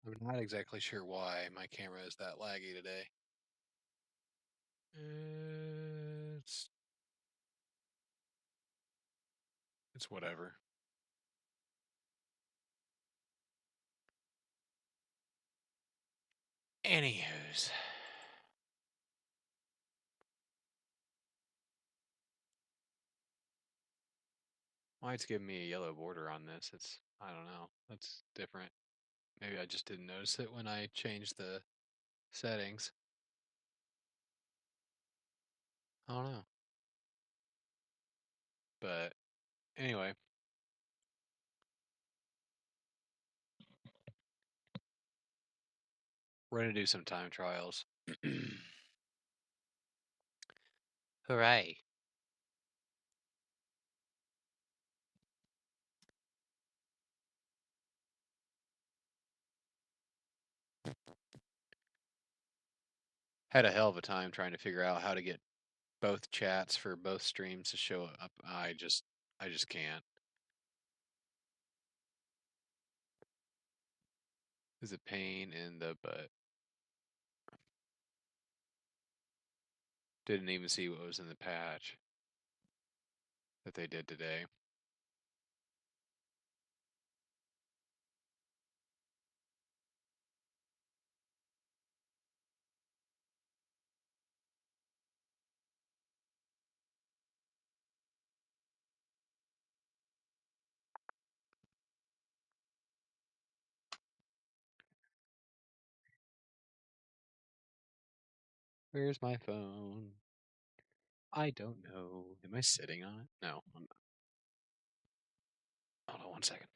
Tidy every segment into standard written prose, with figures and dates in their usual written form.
I'm not exactly sure why my camera is that laggy today. It's it's whatever. Anywho's. Why it's giving me a yellow border on this? I don't know. That's different. Maybe I just didn't notice it when I changed the settings. I don't know. But anyway, we're gonna do some time trials. Hooray. Had a hell of a time trying to figure out how to get both chats for both streams to show up. I just can't. It's a pain in the butt. Didn't even see what was in the patch that they did today. Where's my phone? I don't know. Am I sitting on it? No, I'm not. Hold on one second.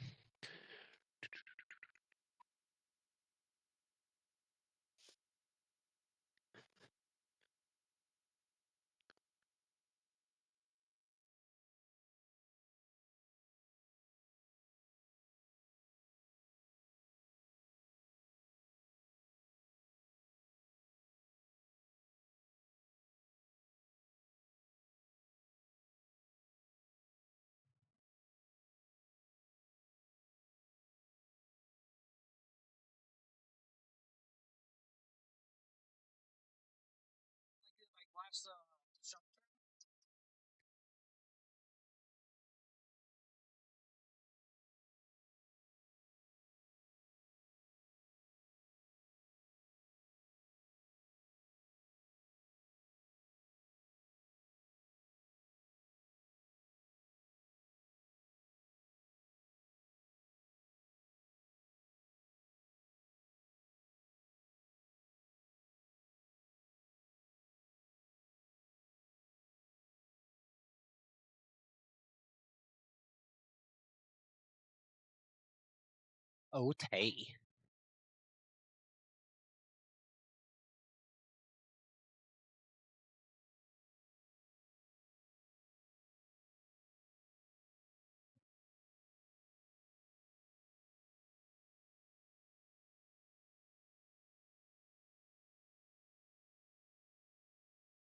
Okay.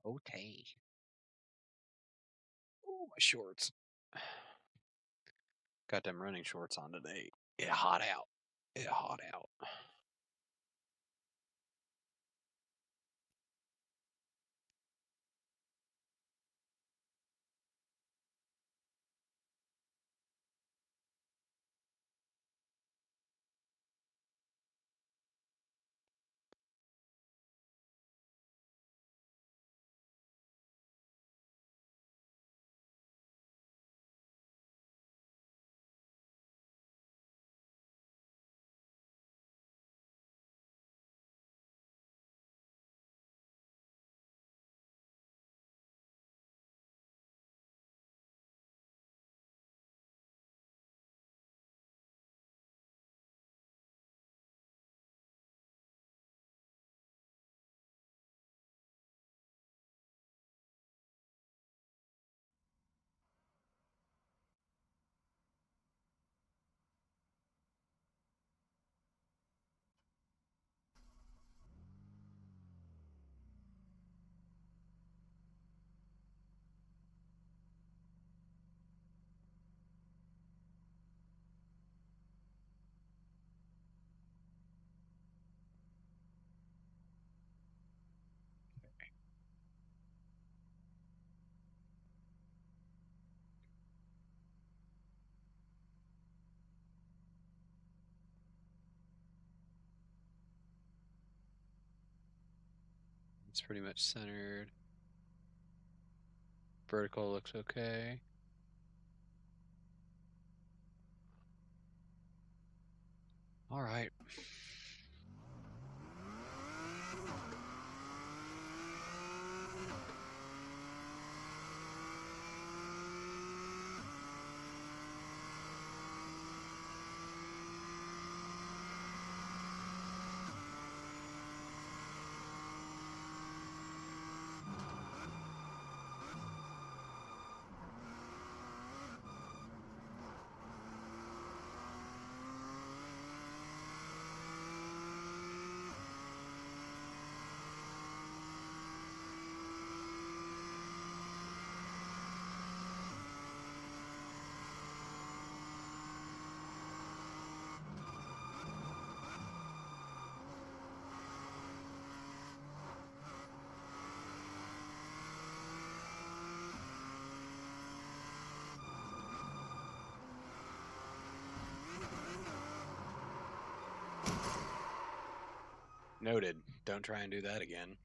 Okay. Oh, my shorts. Got them running shorts on today. It hot out. It hot out. It's pretty much centered. Vertical looks okay. All right. Noted. Don't try and do that again.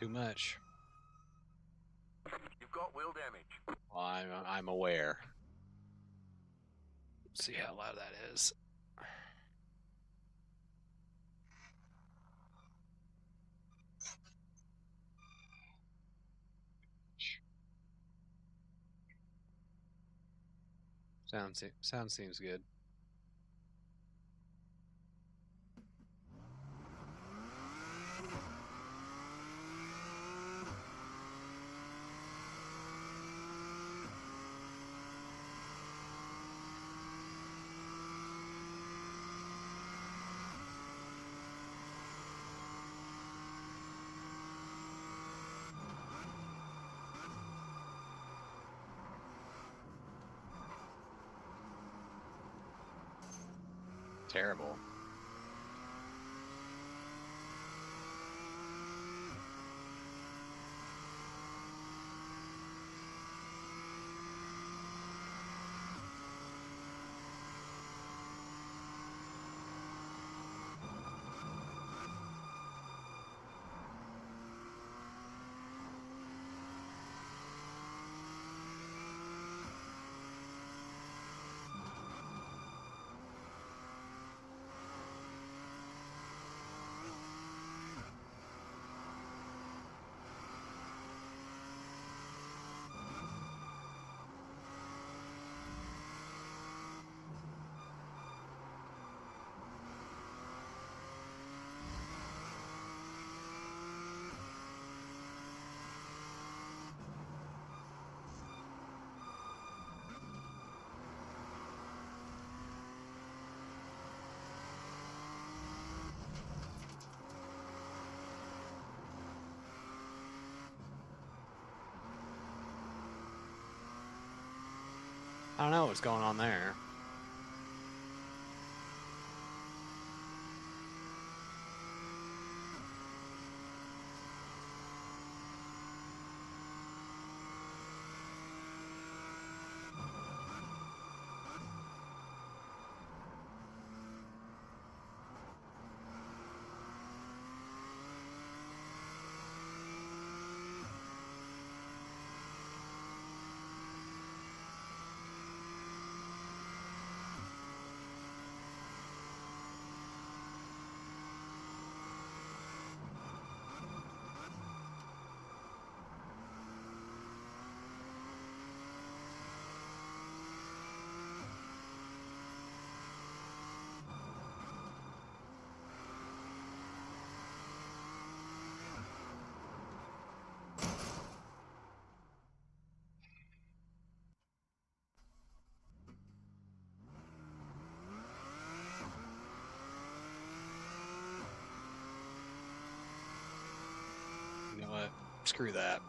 Too much. You've got wheel damage. Well, I'm aware. Let's see how loud that is. Sound seems good. Terrible. I don't know what's going on there. Screw that.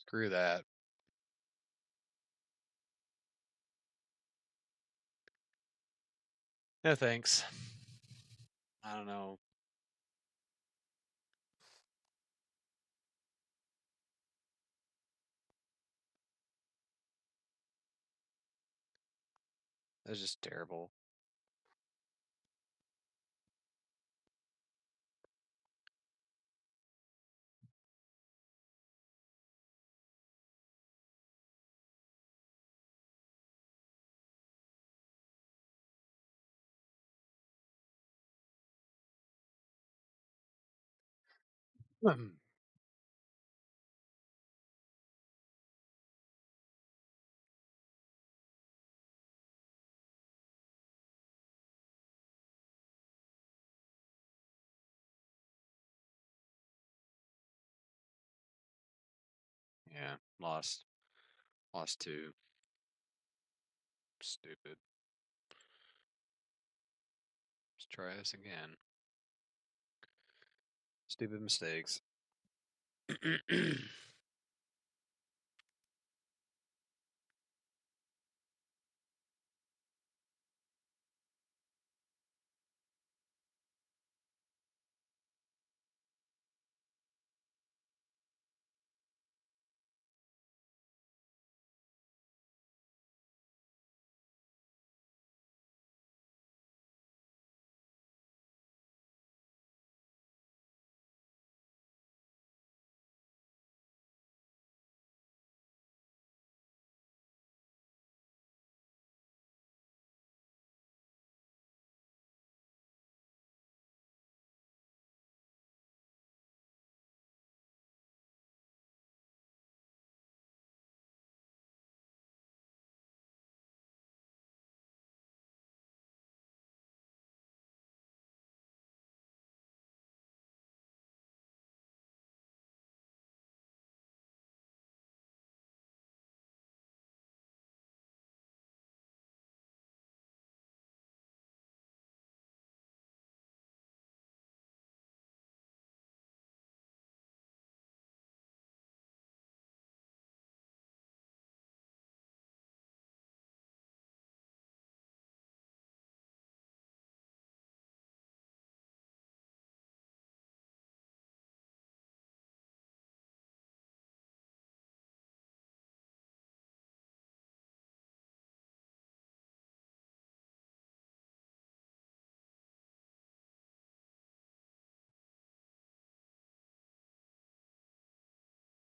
Screw that. No thanks. I don't know. That's just terrible. Yeah, lost. Lost two. Stupid. Let's try this again. Stupid mistakes.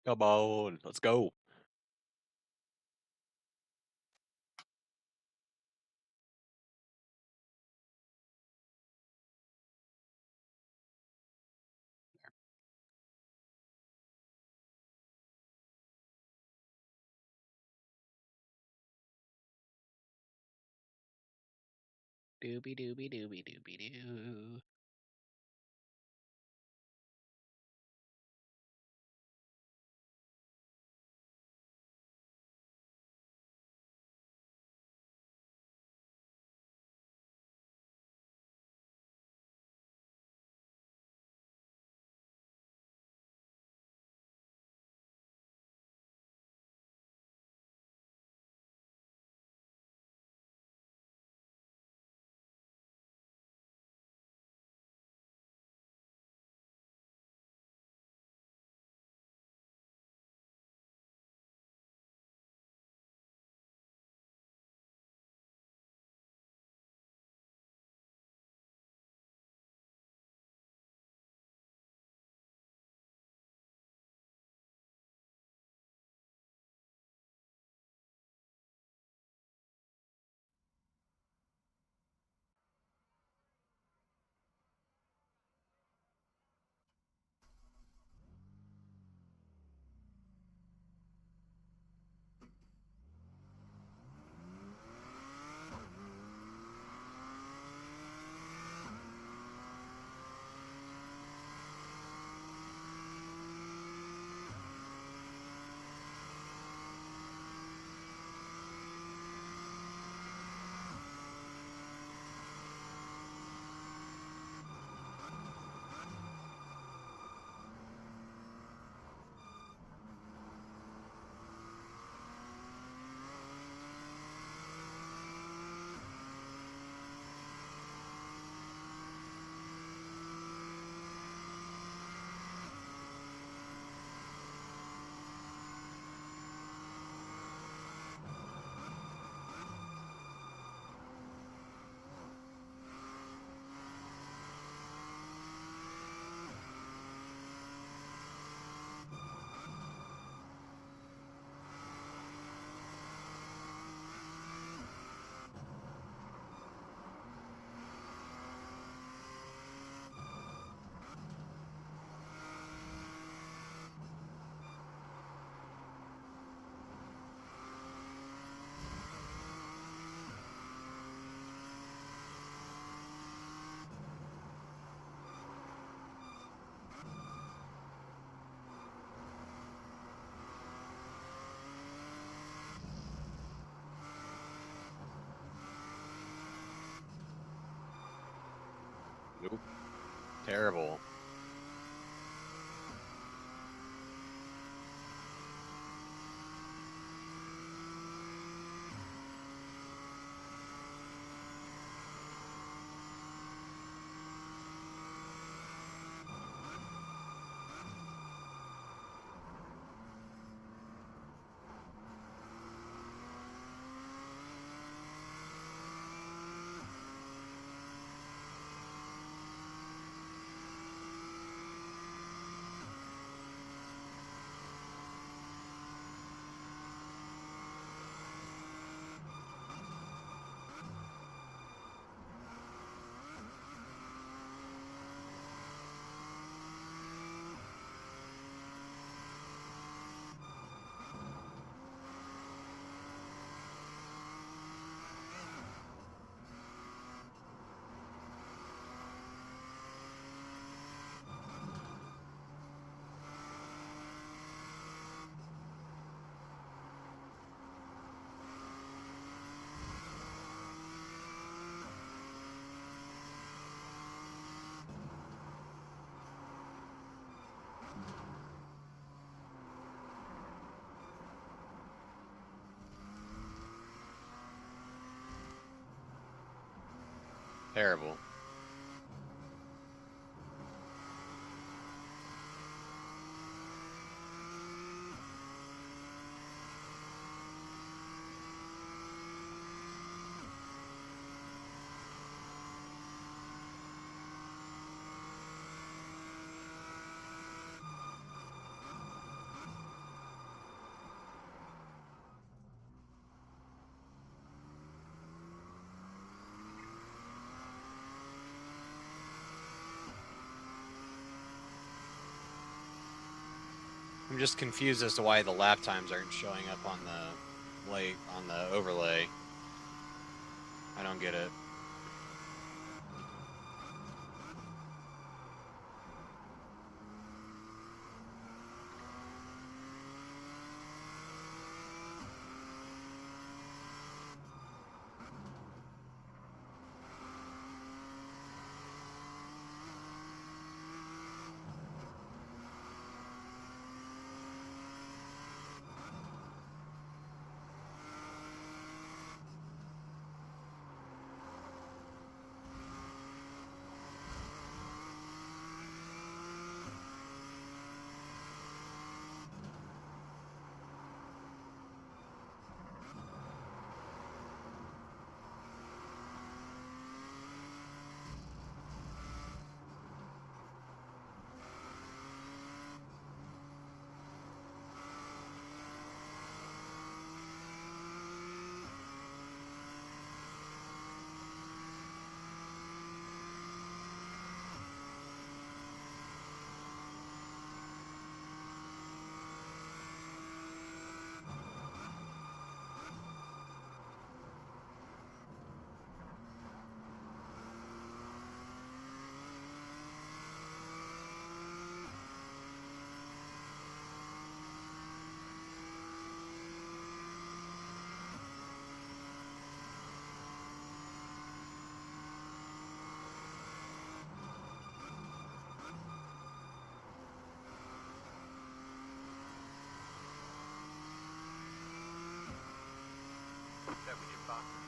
Come on, let's go. Doobie doobie doobie doobie doo. Oop. Terrible. Terrible. I'm just confused as to why the lap times aren't showing up on the overlay. I don't get it.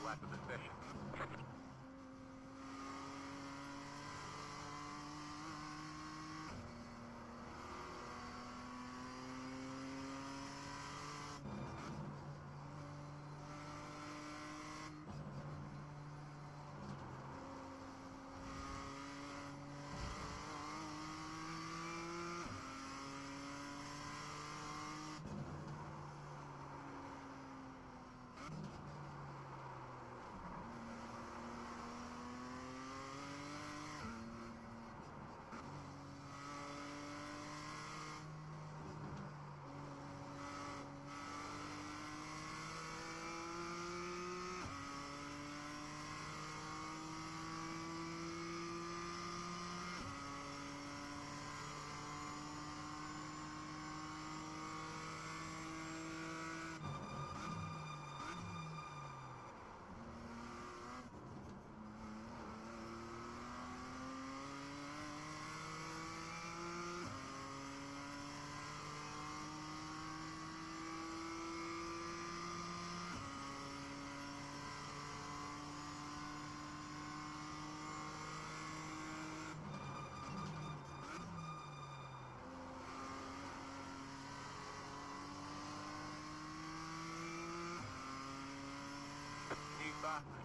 Lap of the session.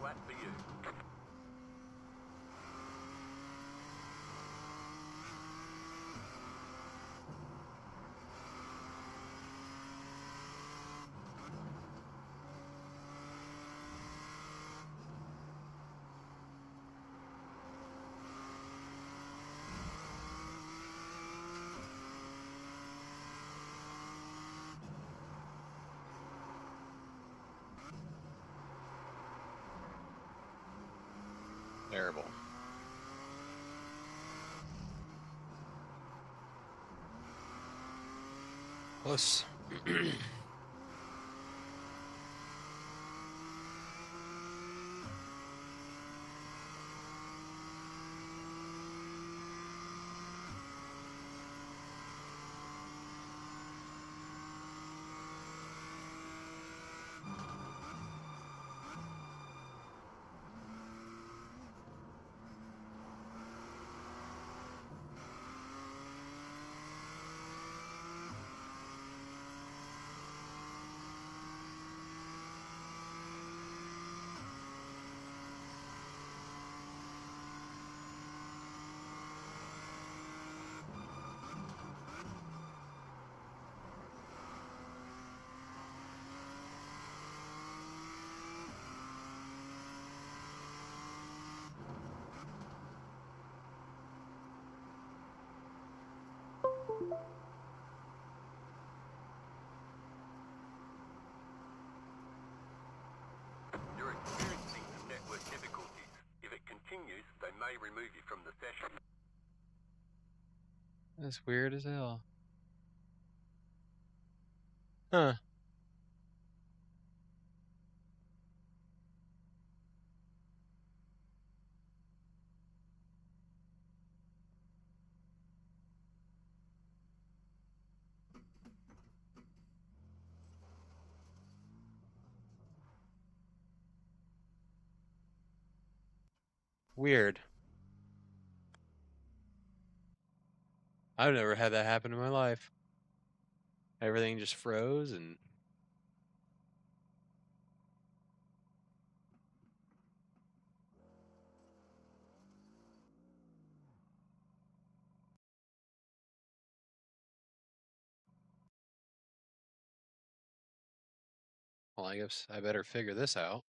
lap for you. Terrible. Close. You're experiencing some network difficulties. If it continues, they may remove you from the session. That's weird as hell. Huh. Weird. I've never had that happen in my life. Everything just froze and well, I guess I better figure this out.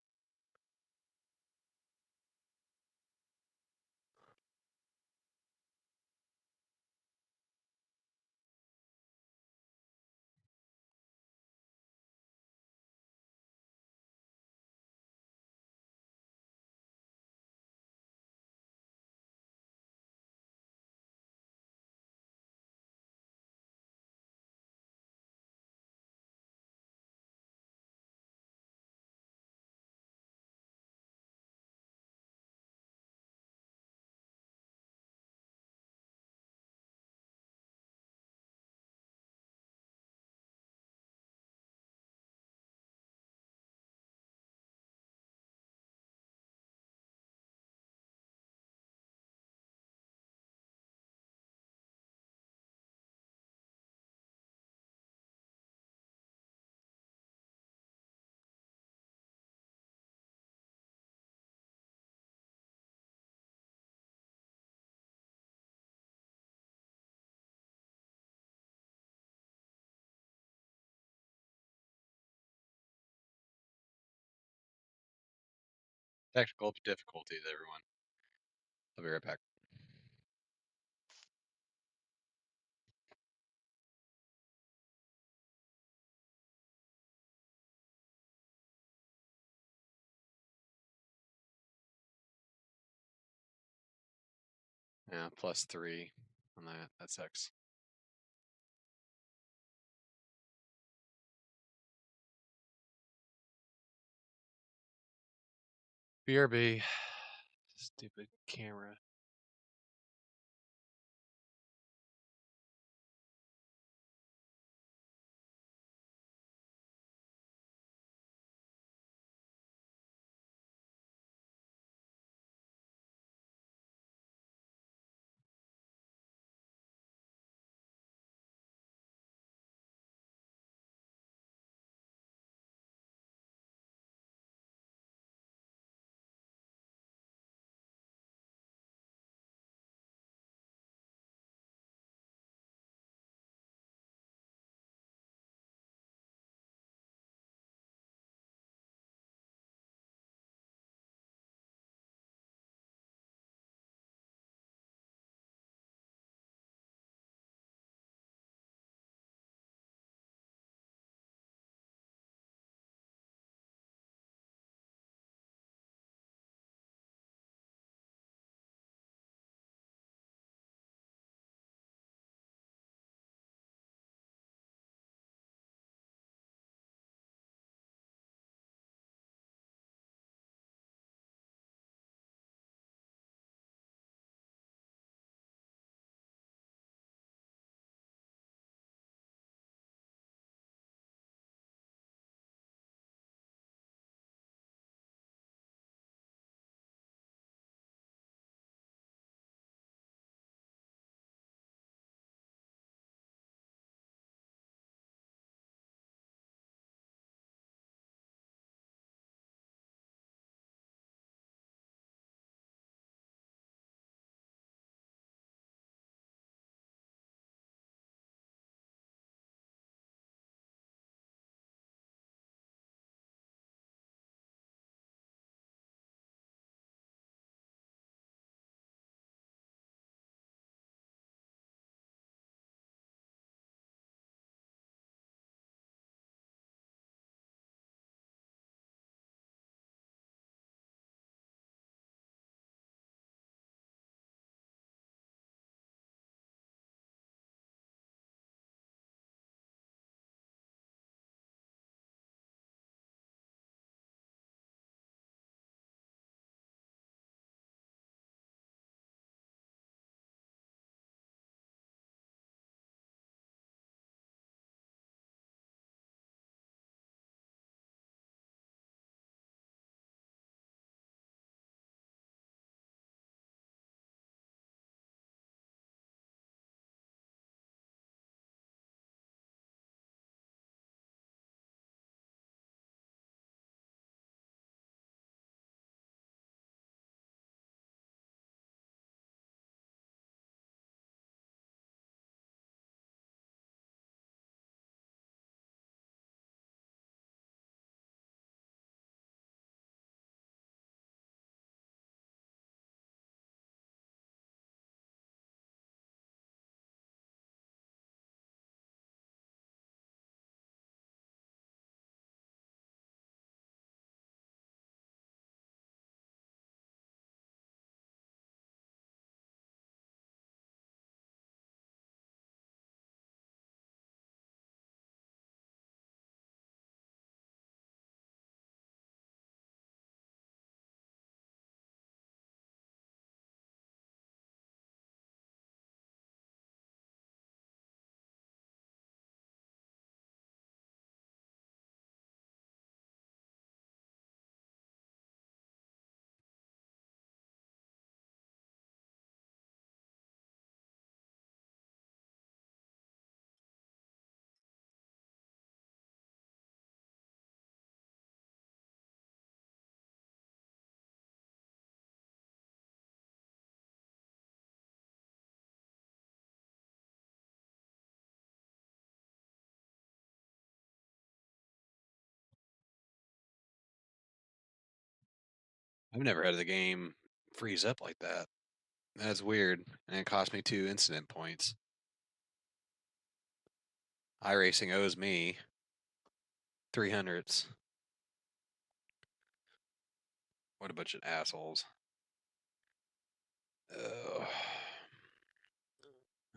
Technical difficulties, everyone. I'll be right back. Yeah, +3 on that. That sucks. BRB. Stupid camera. I've never had the game freeze up like that. That's weird, and it cost me 2 incident points. iRacing owes me 300s. What a bunch of assholes.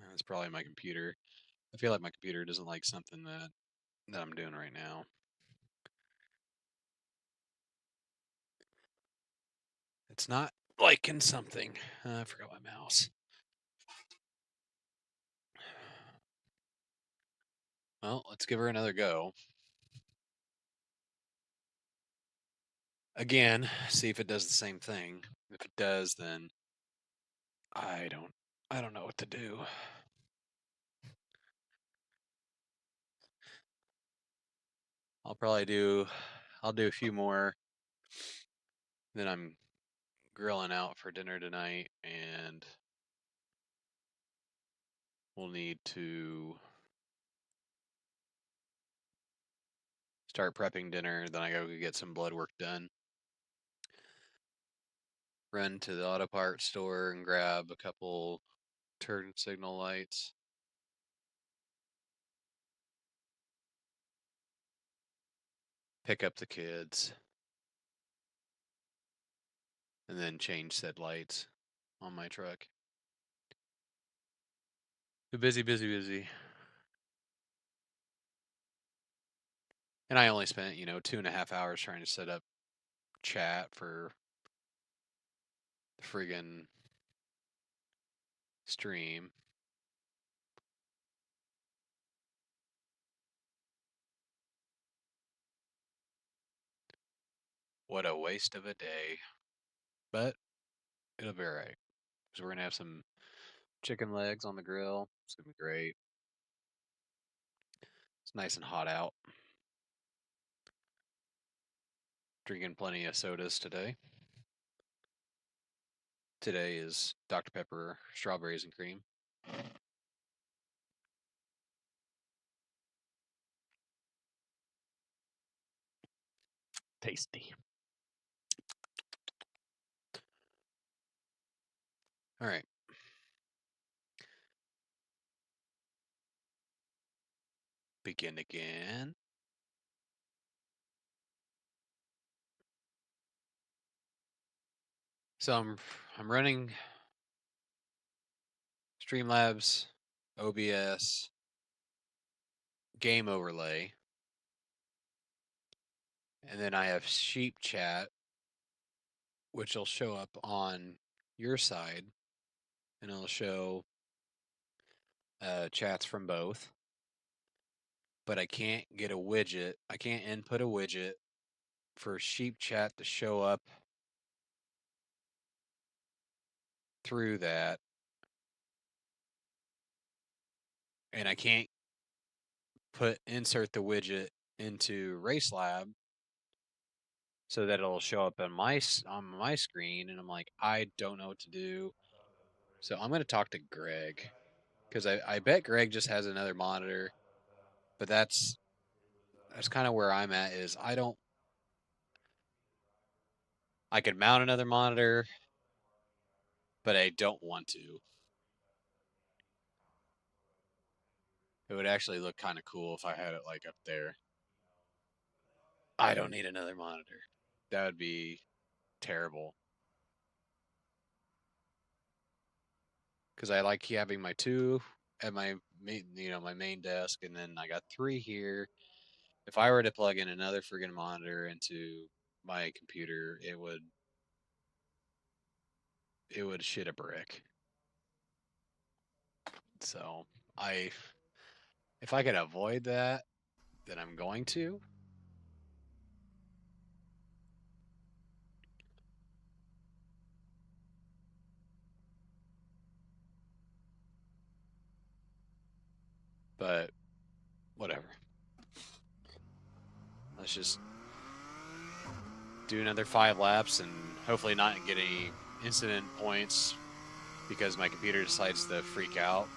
That's probably my computer. I feel like my computer doesn't like something that I'm doing right now. It's not liking something. I forgot my mouse. Well, let's give her another go. Again, see if it does the same thing. If it does, then I don't know what to do. I'll do a few more. Then I'm grilling out for dinner tonight, and we'll need to start prepping dinner. Then I go get some blood work done. Run to the auto parts store and grab a couple turn signal lights. Pick up the kids. And then change said lights on my truck. Busy, busy, busy. And I only spent, 2.5 hours trying to set up chat for the friggin' stream. What a waste of a day. But it'll be alright. Because we're going to have some chicken legs on the grill. It's going to be great. It's nice and hot out. Drinking plenty of sodas today. Today is Dr. Pepper, strawberries and cream. Tasty. All right. Begin again. So I'm running Streamlabs, OBS, game overlay, and then I have sheep chat, which will show up on your side, and it'll show chats from both. But I can't get a widget. I can't input a widget for sheep chat to show up through that, and I can't insert the widget into RaceLab so that it'll show up on my screen, and I'm like, I don't know what to do. So I'm going to talk to Greg, because I bet Greg just has another monitor, but that's kind of where I'm at. Is I could mount another monitor, but I don't want to. It would actually look kind of cool if I had it like up there. I don't need another monitor. That would be terrible. Because I like having my 2 at my my main desk, and then I got 3 here. If I were to plug in another friggin' monitor into my computer, it would shit a brick. So if I could avoid that, then I'm going to. But whatever. Let's just do another 5 laps and hopefully not get any incident points because my computer decides to freak out.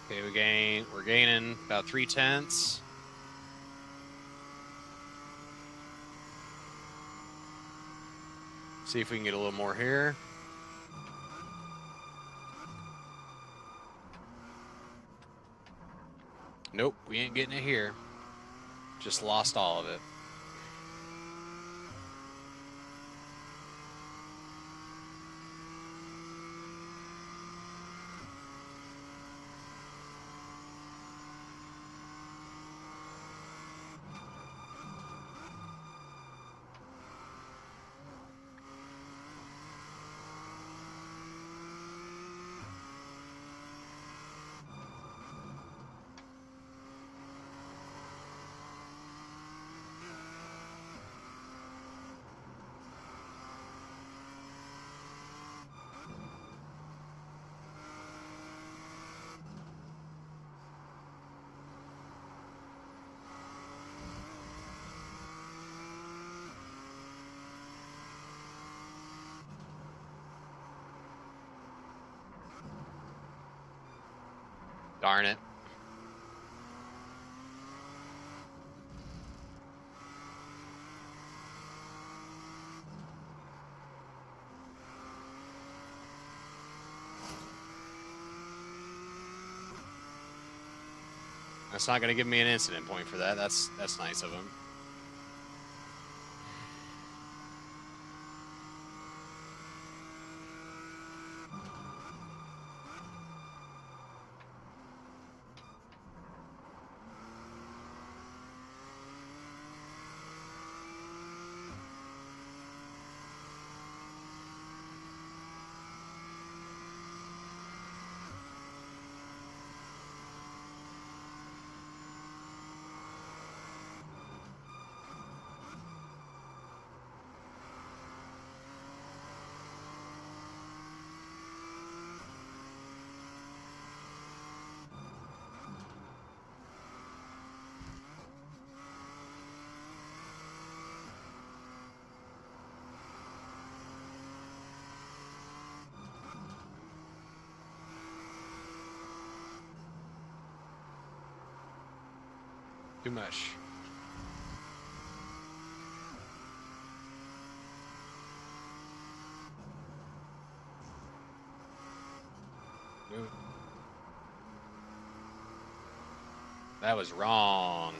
Okay, we're gaining about 3/10. See if we can get a little more here. Nope, we ain't getting it here. Just lost all of it. Darn it. That's not going to give me an incident point for that. That's nice of him. Too much. Nope. That was wrong.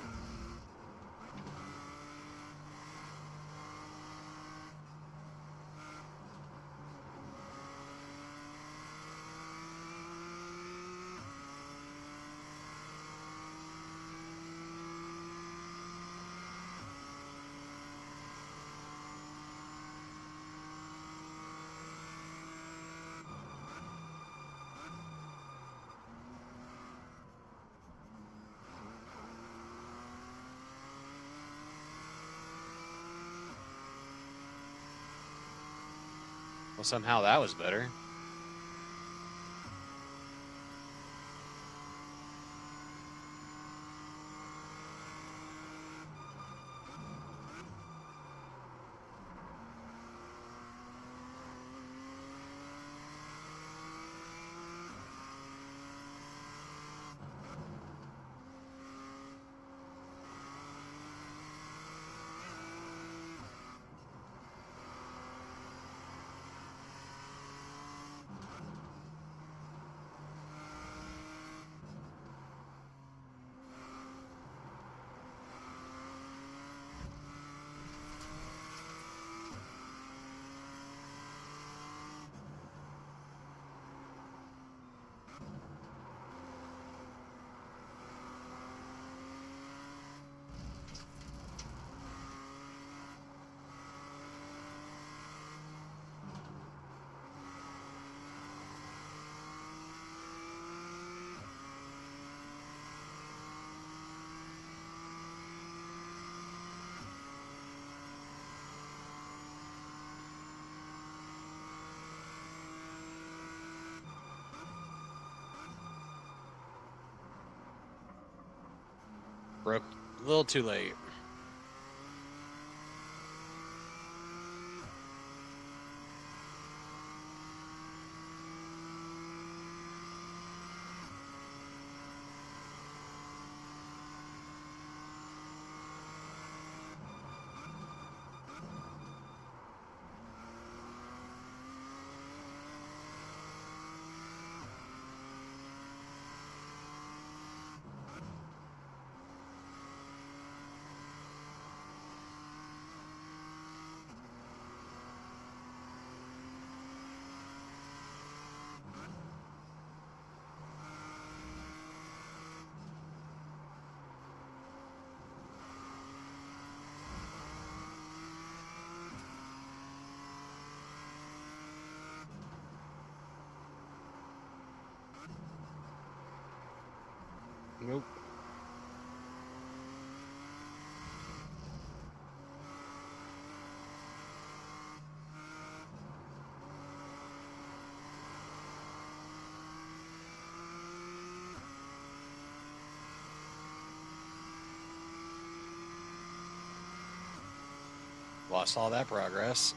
Well, somehow that was better. Broke a little too late. Nope. Lost all that progress.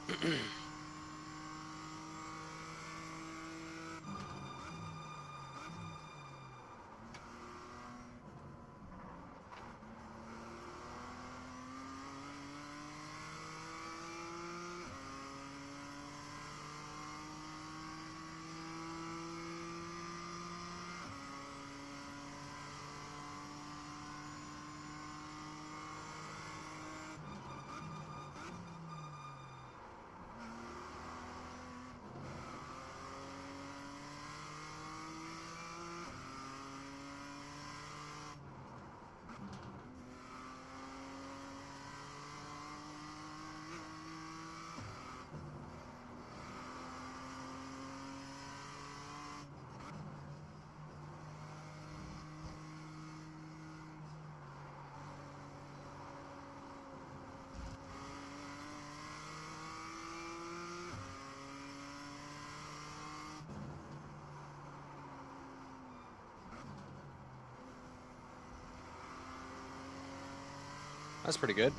That's pretty good.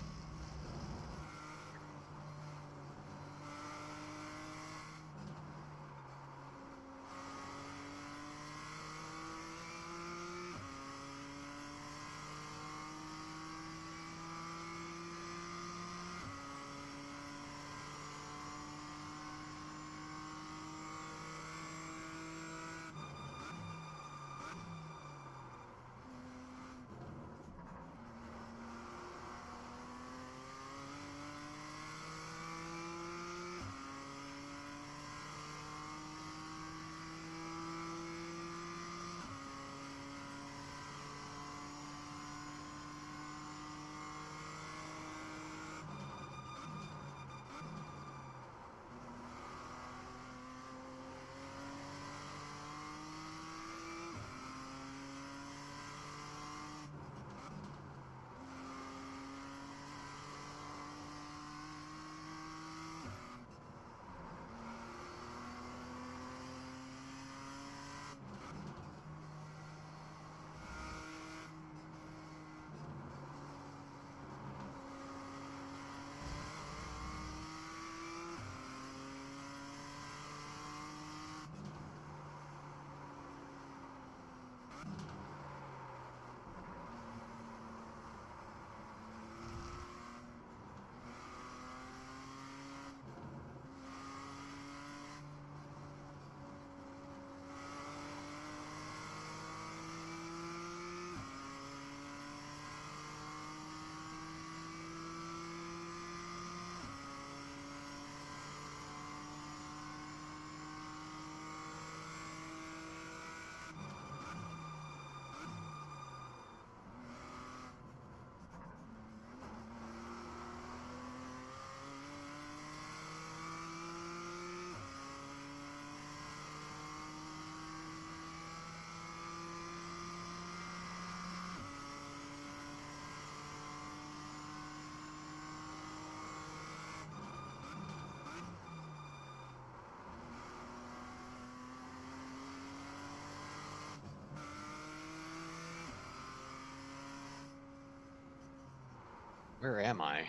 Where am I?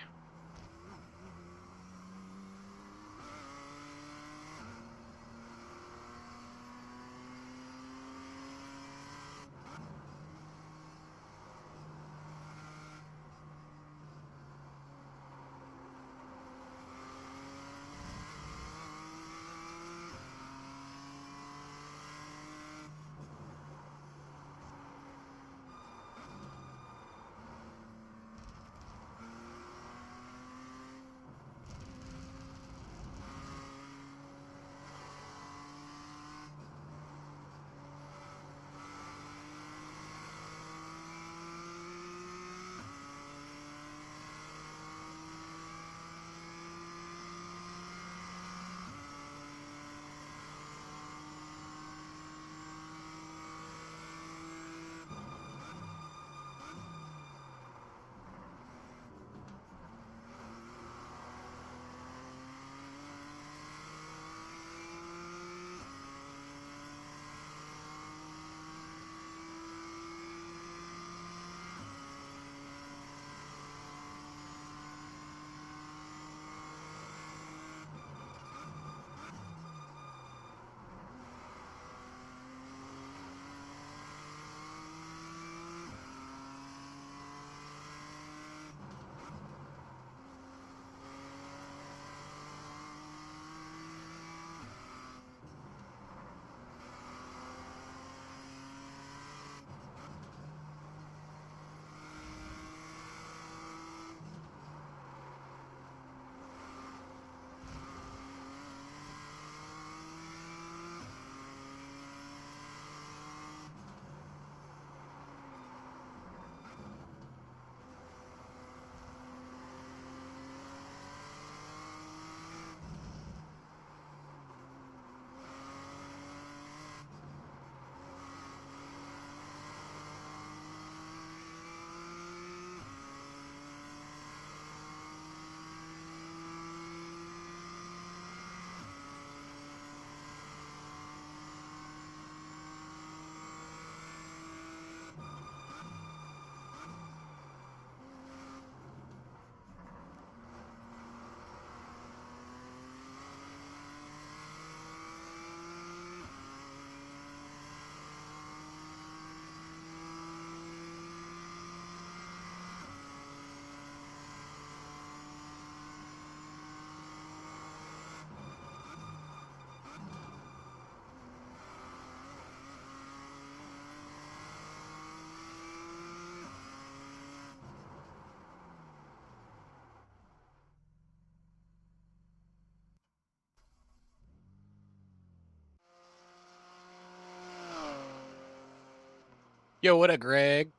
Yo, what up, Greg?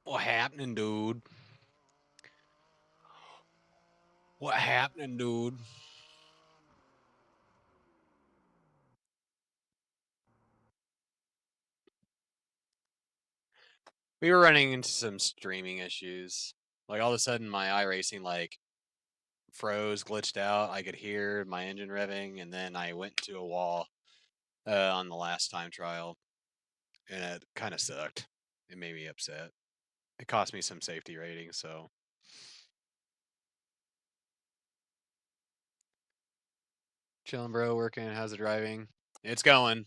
What happening, dude? What happening, dude? We were running into some streaming issues. Like all of a sudden, my iRacing froze, glitched out. I could hear my engine revving, and then I went into a wall on the last time trial, and it kind of sucked. It made me upset. It cost me some safety ratings. So, chilling, bro. Working. How's the driving? It's going.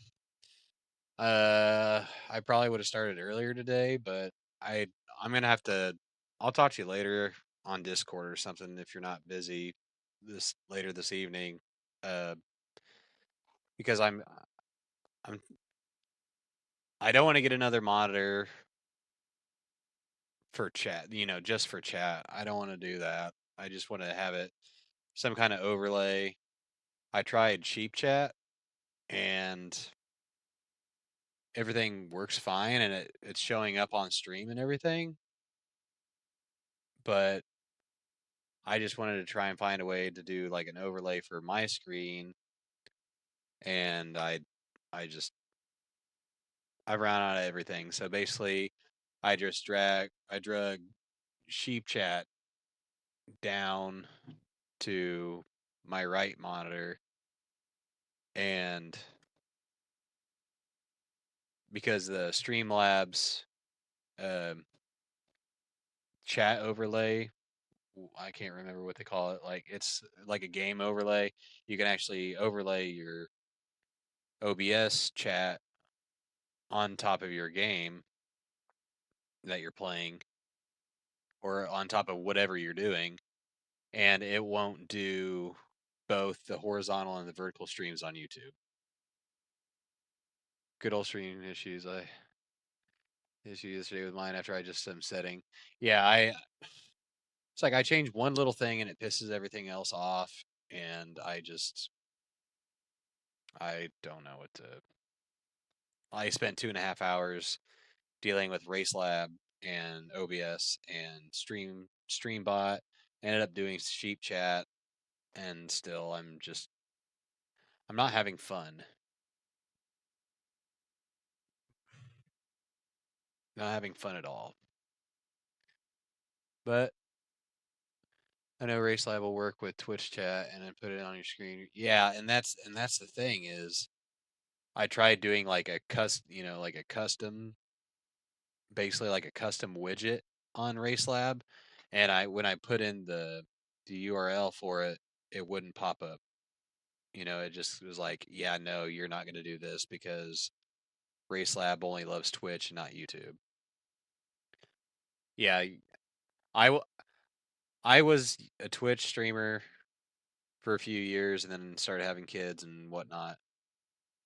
I probably would have started earlier today, but I I'm gonna have to. I'll talk to you later on Discord or something if you're not busy this later this evening. Uh, because I'm I don't want to get another monitor for chat. Just for chat. I don't want to do that. I just want to have it some kind of overlay. I tried cheap chat and everything works fine and it's showing up on stream and everything, but I just wanted to try and find a way to do like an overlay for my screen, and I just I ran out of everything. So basically, I drug sheep chat down to my right monitor, and because the Streamlabs um, chat overlay, I can't remember what they call it. Like it's like a game overlay. You can actually overlay your OBS chat on top of your game that you're playing or on top of whatever you're doing, and it won't do both the horizontal and the vertical streams on YouTube. Good old streaming issues. I issue yesterday with mine after I just some setting. Yeah, I it's like I change one little thing and it pisses everything else off, and I don't know what to. I spent 2.5 hours dealing with RaceLab and OBS and Streambot. Ended up doing sheep chat, and still I'm not having fun. Not having fun at all. But I know RaceLab will work with Twitch chat and then put it on your screen. Yeah, and that's the thing is I tried doing like like a custom, basically like a custom widget on RaceLab, and I when I put in the URL for it, it wouldn't pop up. It just was like, yeah, no, you're not going to do this because RaceLab only loves Twitch and not YouTube. Yeah, I I was a Twitch streamer for a few years and then started having kids and whatnot.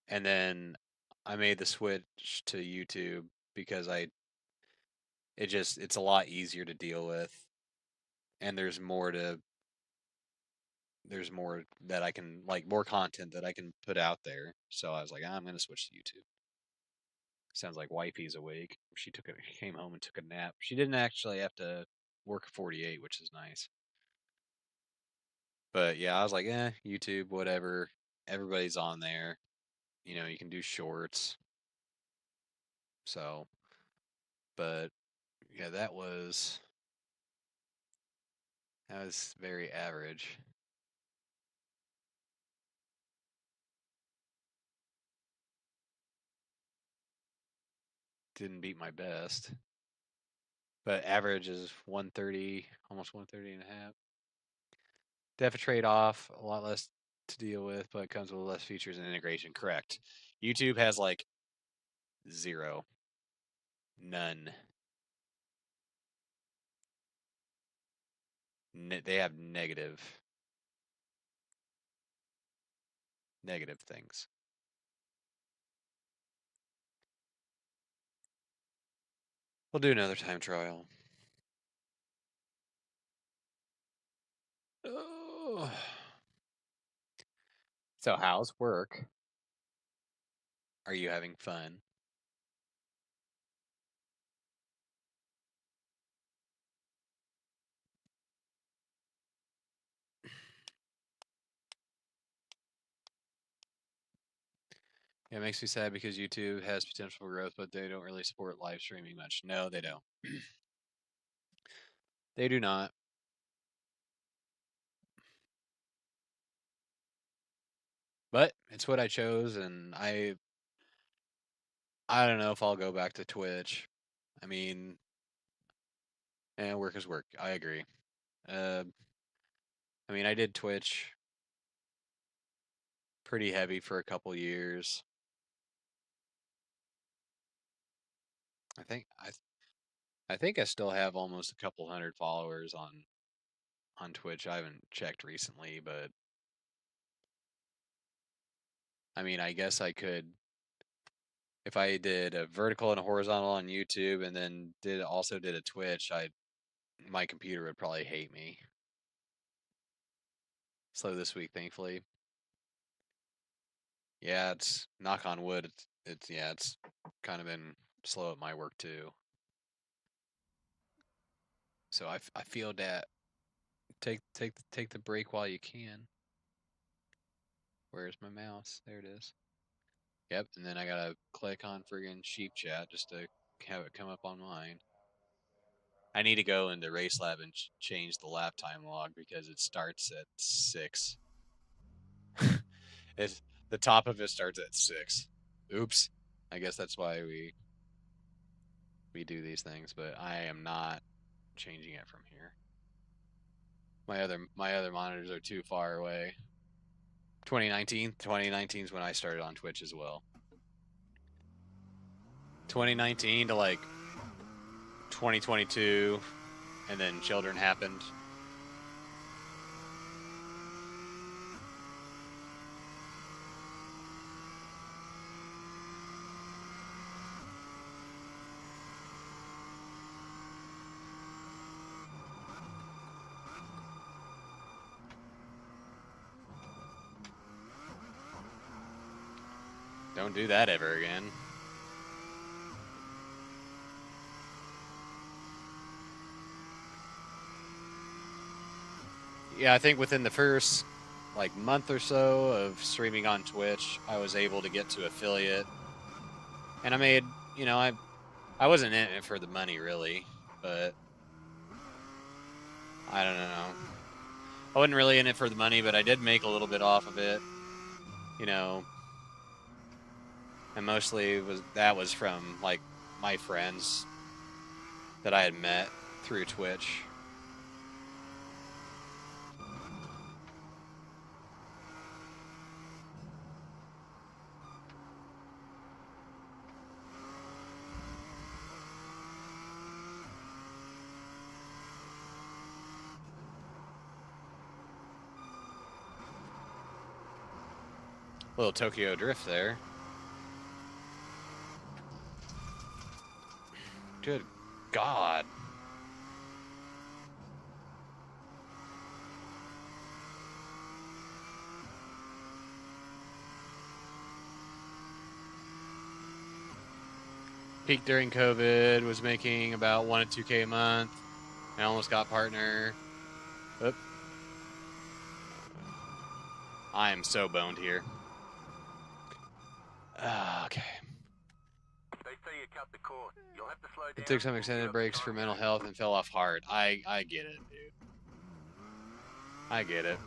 And then I made the switch to YouTube because it's a lot easier to deal with and there's more that I can like more content that I can put out there. So I was like, I'm gonna switch to YouTube. Sounds like wifey's awake. She came home and took a nap. She didn't actually have to work 48, which is nice. But yeah, I was like, YouTube, whatever. Everybody's on there. You can do shorts. So, but yeah, that was very average. Didn't beat my best. But average is 130, almost 130 and a half. Def trade off, a lot less to deal with, but it comes with less features and integration. Correct. YouTube has like zero, none. They have negative things. We'll do another time trial. Oh. So how's work? Are you having fun? It makes me sad because YouTube has potential for growth, but they don't really support live streaming much. No, they don't. They do not. But it's what I chose, and I don't know if I'll go back to Twitch. I mean, work is work. I agree. Uh, I mean, I did Twitch pretty heavy for a couple years. I think I think I still have almost a couple hundred followers on Twitch. I haven't checked recently, but I mean, I guess I could if I did a vertical and a horizontal on YouTube and then also did a Twitch, my computer would probably hate me. Slow this week, thankfully. Yeah, it's knock on wood. It's kind of been slow at my work too. So I feel that take the break while you can. Where's my mouse? There it is. Yep, and then I gotta click on friggin' sheep chat just to have it come up on mine. I need to go into Race Lab and change the lap time log because it starts at 6. It the top of it starts at 6. Oops. I guess that's why we do these things, but I am not changing it from here. My other monitors are too far away. 2019 is when I started on Twitch as well. 2019 to like 2022, and then children happened. Don't do that ever again. Yeah, I think within the first like month or so of streaming on Twitch, I was able to get to affiliate, and I made, I wasn't in it for the money really, but I don't know. I wasn't really in it for the money, but I did make a little bit off of it, you know, and mostly was from like my friends that I had met through Twitch. Little Tokyo Drift there. Good God. Peaked during COVID, was making about 1 to 2K a month. I almost got partner. Oop. I am so boned here. Okay. They say you cut the course. You'll have to slow down. I took some extended breaks for mental health and fell off hard. I get it, dude. I get it.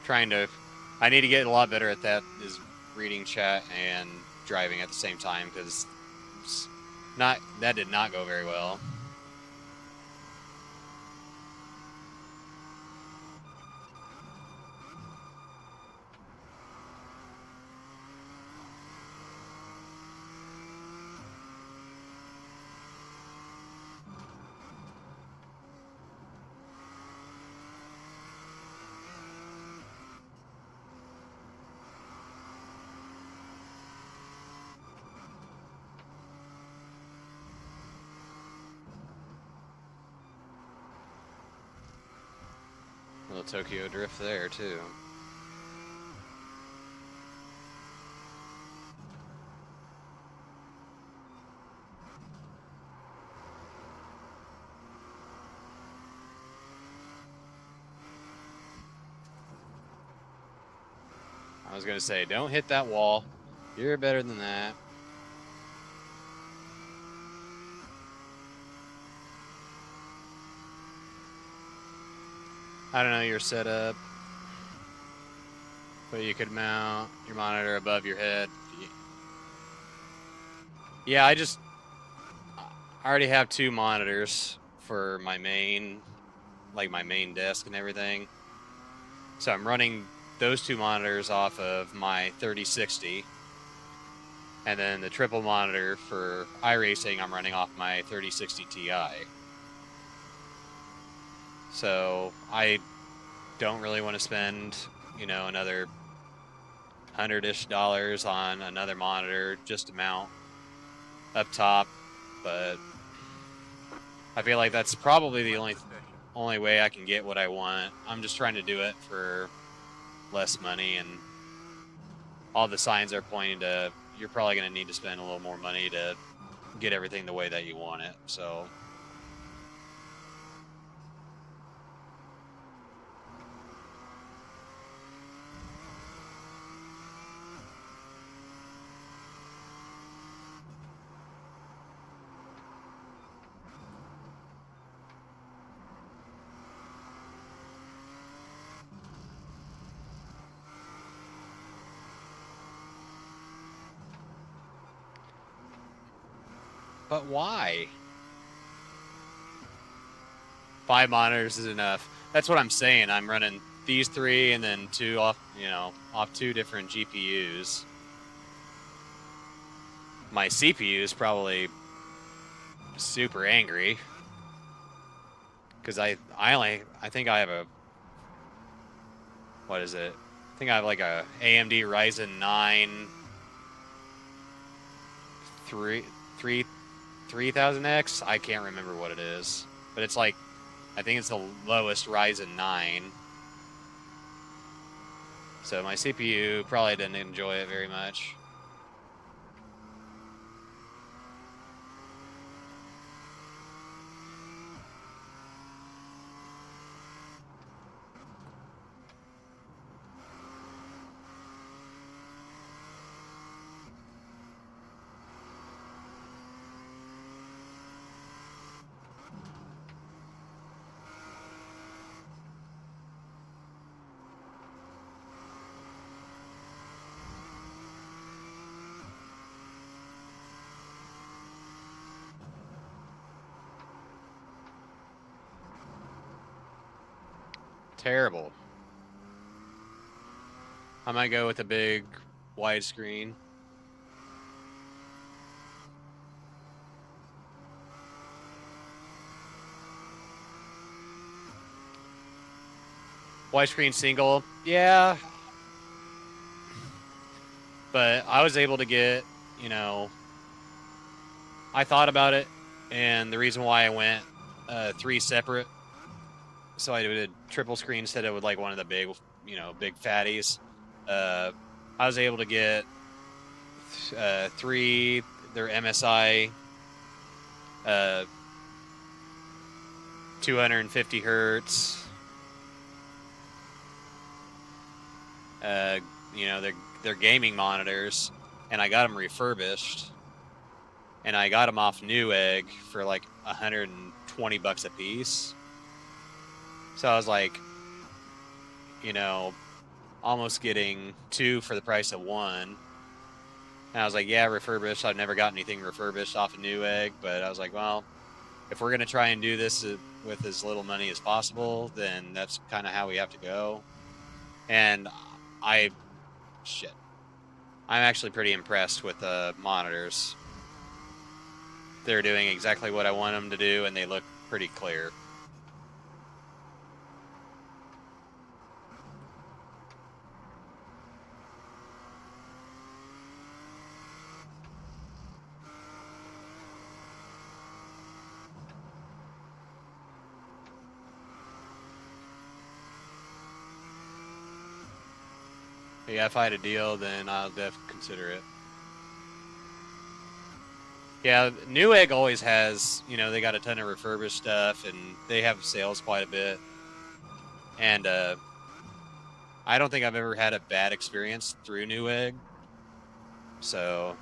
I need to get a lot better at that, is reading chat and driving at the same time, because that did not go very well. A little Tokyo Drift there, too. I was going to say, don't hit that wall. You're better than that. I don't know your setup, but you could mount your monitor above your head. Yeah, I already have 2 monitors for my main, like my main desk and everything. So I'm running those 2 monitors off of my 3060. And then the triple monitor for iRacing, I'm running off my 3060 Ti. So I don't really want to spend, you know, another $100-ish on another monitor just to mount up top. But I feel like that's probably the only way I can get what I want. I'm just trying to do it for less money, and all the signs are pointing to you're probably going to need to spend a little more money to get everything the way that you want it. So but why? 5 monitors is enough. That's what I'm saying. I'm running these 3 and then 2 off, you know, off 2 different GPUs. My CPU is probably super angry because I think I have a, what is it? I think I have like a AMD Ryzen 9 3000X. I can't remember what it is, but it's like, I think it's the lowest Ryzen 9. So my CPU probably didn't enjoy it very much. Terrible. I might go with a big widescreen. Widescreen single, yeah. But I was able to get, you know, I thought about it, and the reason why I went 3 separate, so I did triple screen instead of with like one of the big, you know, big fatties. I was able to get 3, their MSI 250 hertz. You know, they're gaming monitors, and I got them refurbished, and I got them off Newegg for like $120 a piece. So I was like, you know, almost getting 2 for the price of 1. And I was like, yeah, refurbished. I've never got anything refurbished off of Newegg, but I was like, well, if we're going to try and do this with as little money as possible, then that's kind of how we have to go. And I'm actually pretty impressed with the monitors. They're doing exactly what I want them to do, and they look pretty clear. Yeah, if I had a deal, then I'll definitely consider it. Yeah, Newegg always has, you know, they got a ton of refurbished stuff, and they have sales quite a bit. And I don't think I've ever had a bad experience through Newegg. So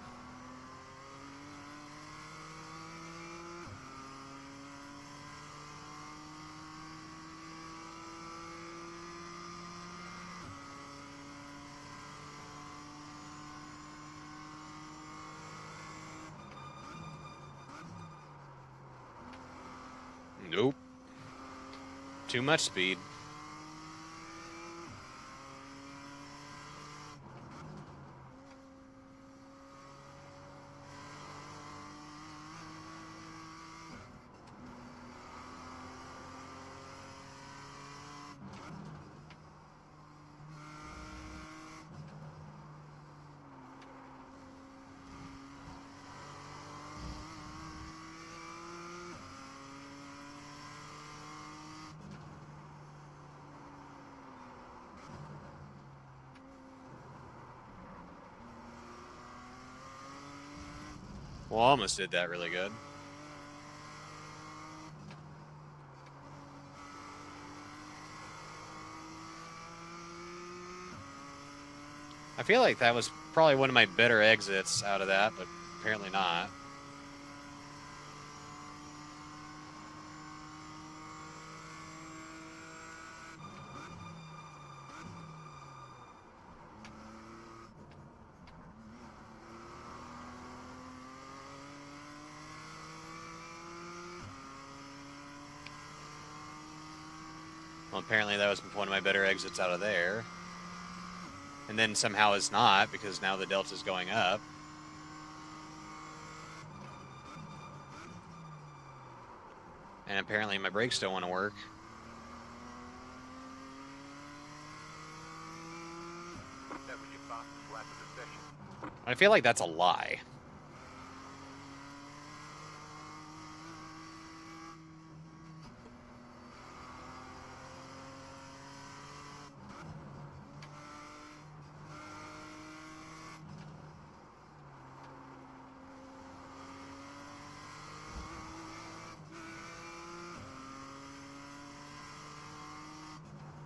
nope. Too much speed. Well, almost did that really good. I feel like that was probably one of my better exits out of that, but apparently not. Well, apparently that was one of my better exits out of there. And then somehow it's not, because now the delta's going up. And apparently my brakes don't want to work. That was your fastest lap of the session. I feel like that's a lie.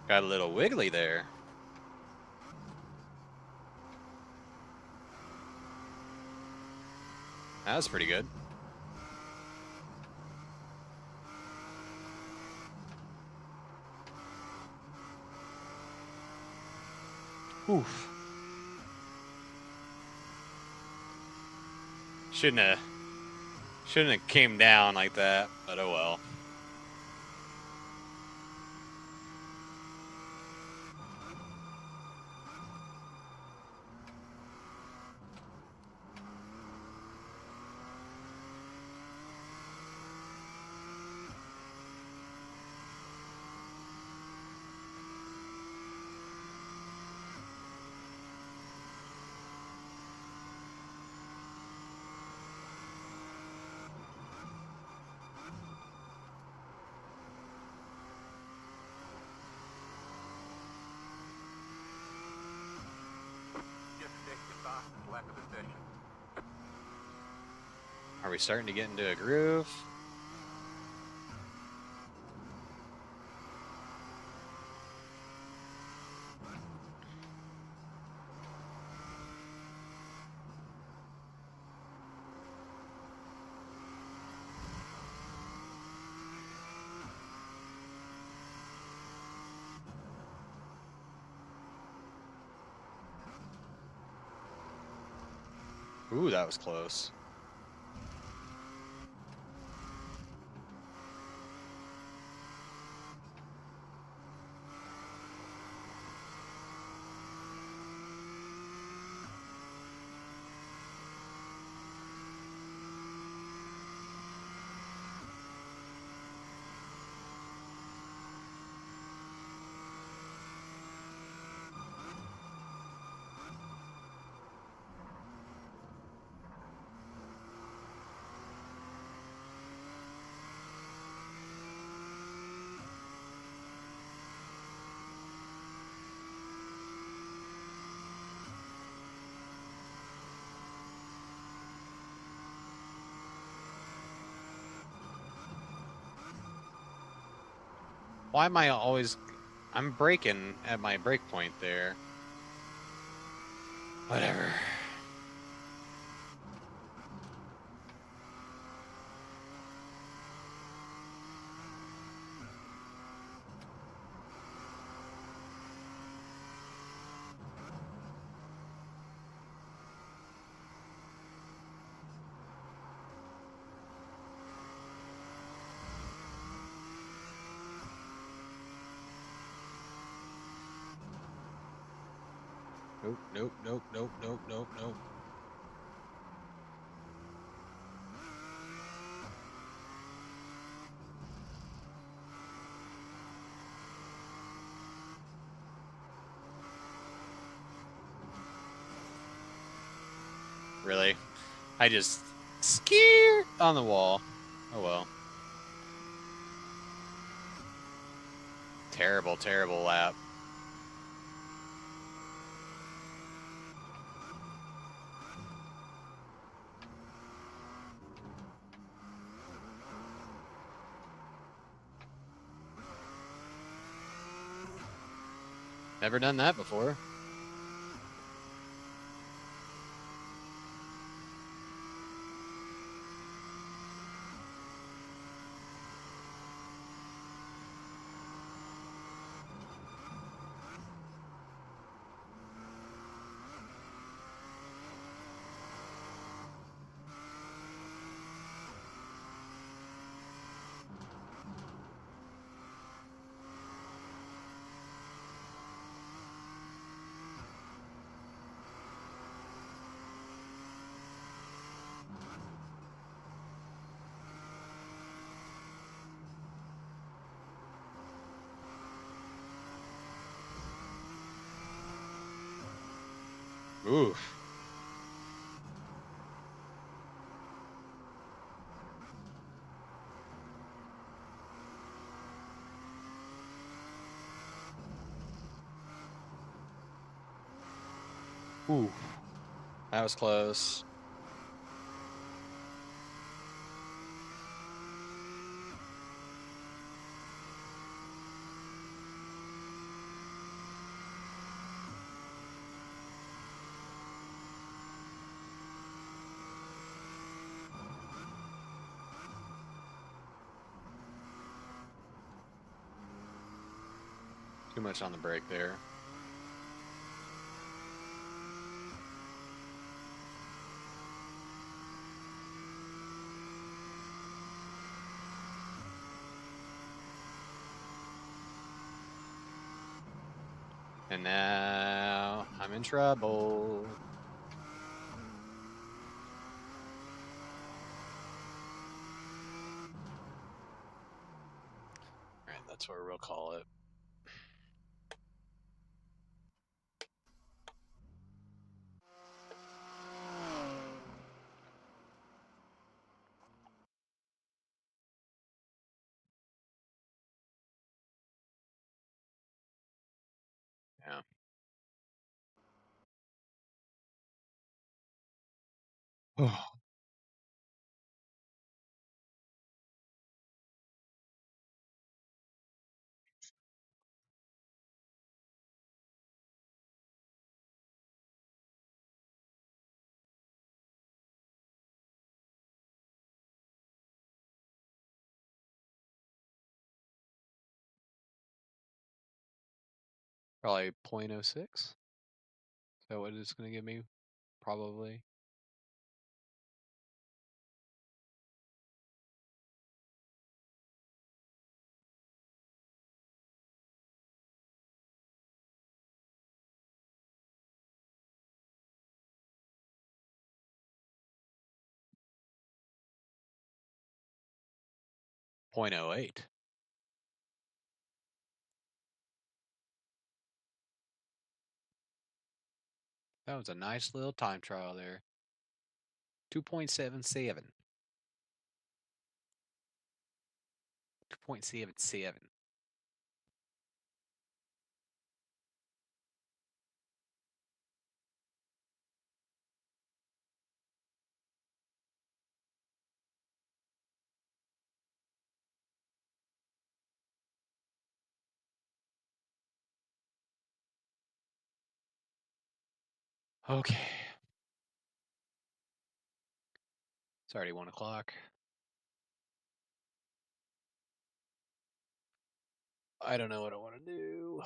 Got a little wiggly there. That was pretty good. Oof. Shouldn't have came down like that, but oh well. Just set your fastest lap of the session. Are we starting to get into a groove? Ooh, that was close. Why am I always... I'm braking at my brake point there. Whatever. Nope, nope, nope, nope, nope, nope, nope. Really? I just skier on the wall. Oh well. Terrible, terrible lap. Never done that before. Oof. Ooh. That was close. Too much on the brake there. And now I'm in trouble. All right, that's what we'll call it. Yeah. Oh. Probably 0.06. Is that what it's going to give me? Probably. Point oh eight. That was a nice little time trial there. 2.77. 2.77. Okay. It's already 1 o'clock. I don't know what I want to do.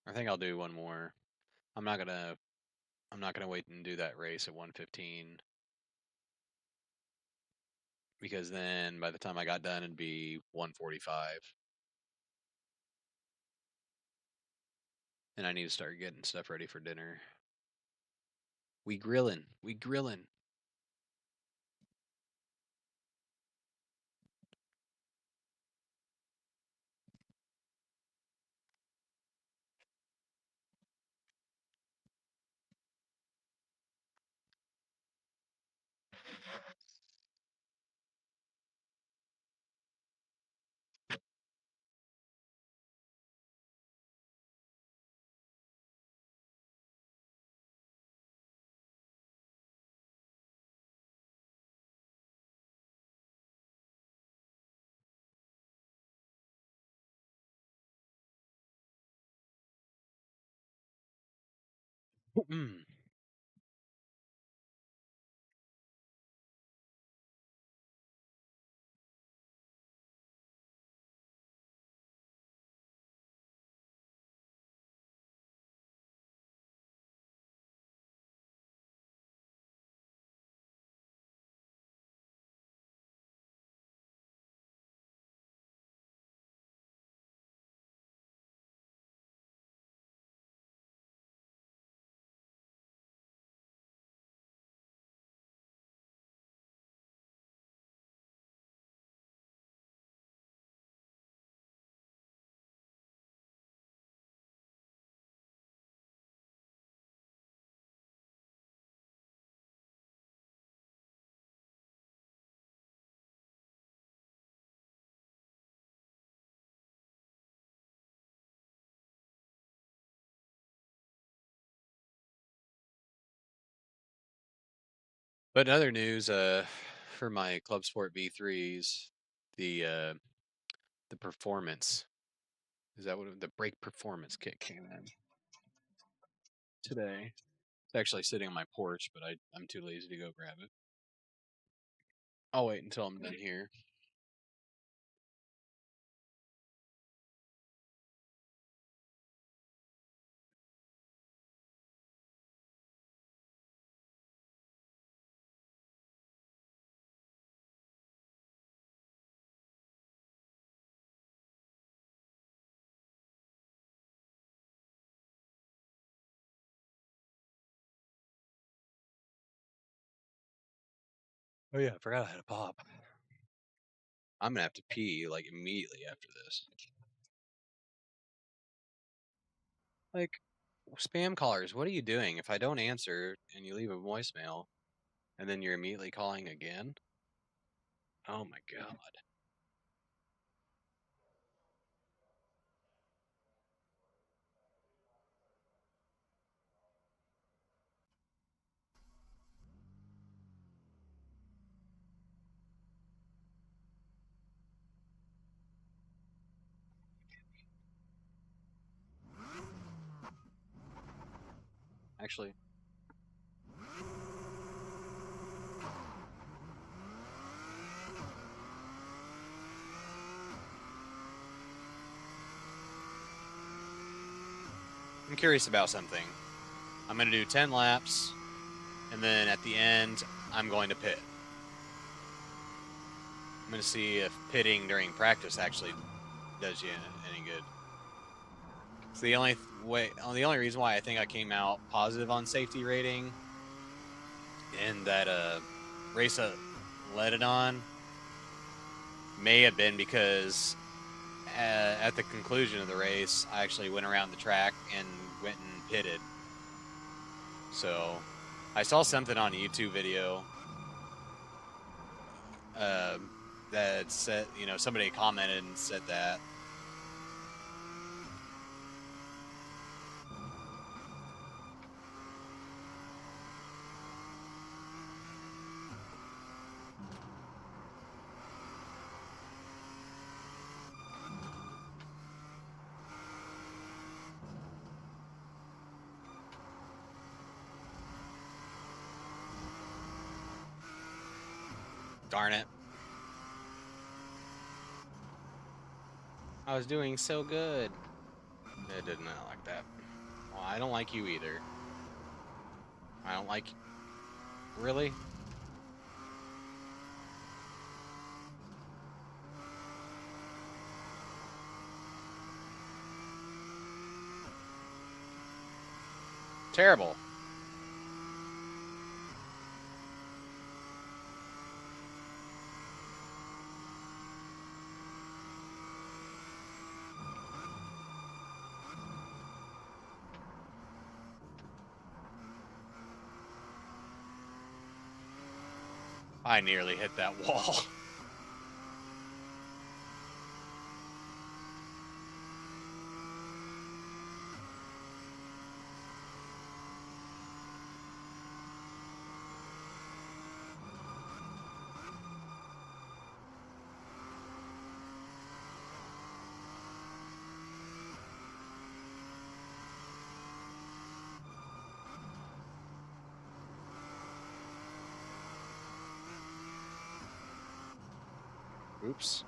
I think I'll do one more. I'm not gonna wait and do that race at 1:15 because then by the time I got done it'd be 1:45. And I need to start getting stuff ready for dinner. We grilling. We grilling. But in other news, for my Club Sport V3s, the performance, is that what the brake performance kit came in today? It's actually sitting on my porch, but I'm too lazy to go grab it. I'll wait until I'm done here. Oh yeah, I forgot I had a pop. I'm gonna have to pee like immediately after this. Like, spam callers, what are you doing? If I don't answer and you leave a voicemail and then you're immediately calling again? Oh my God. Actually, I'm curious about something. I'm going to do 10 laps, and then at the end, I'm going to pit. I'm going to see if pitting during practice actually does you any good. It's the only reason why I think I came out positive on safety rating in that race I led it on may have been because at the conclusion of the race, I actually went around the track and went and pitted. So I saw something on a YouTube video that said, somebody commented and said that. Darn it. I was doing so good. It did not like that. Well, I don't like you either. I don't like... Really? Terrible. I nearly hit that wall. Oops.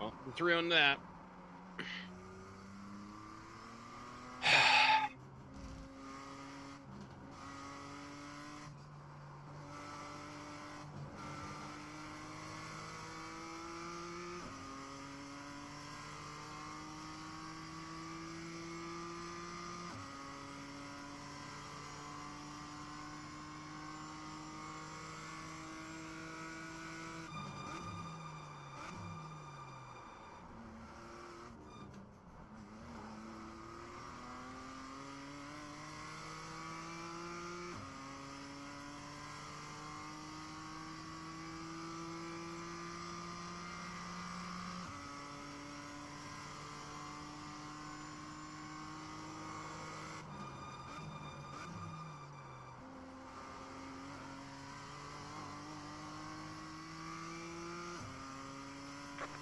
Well, I'm through on that.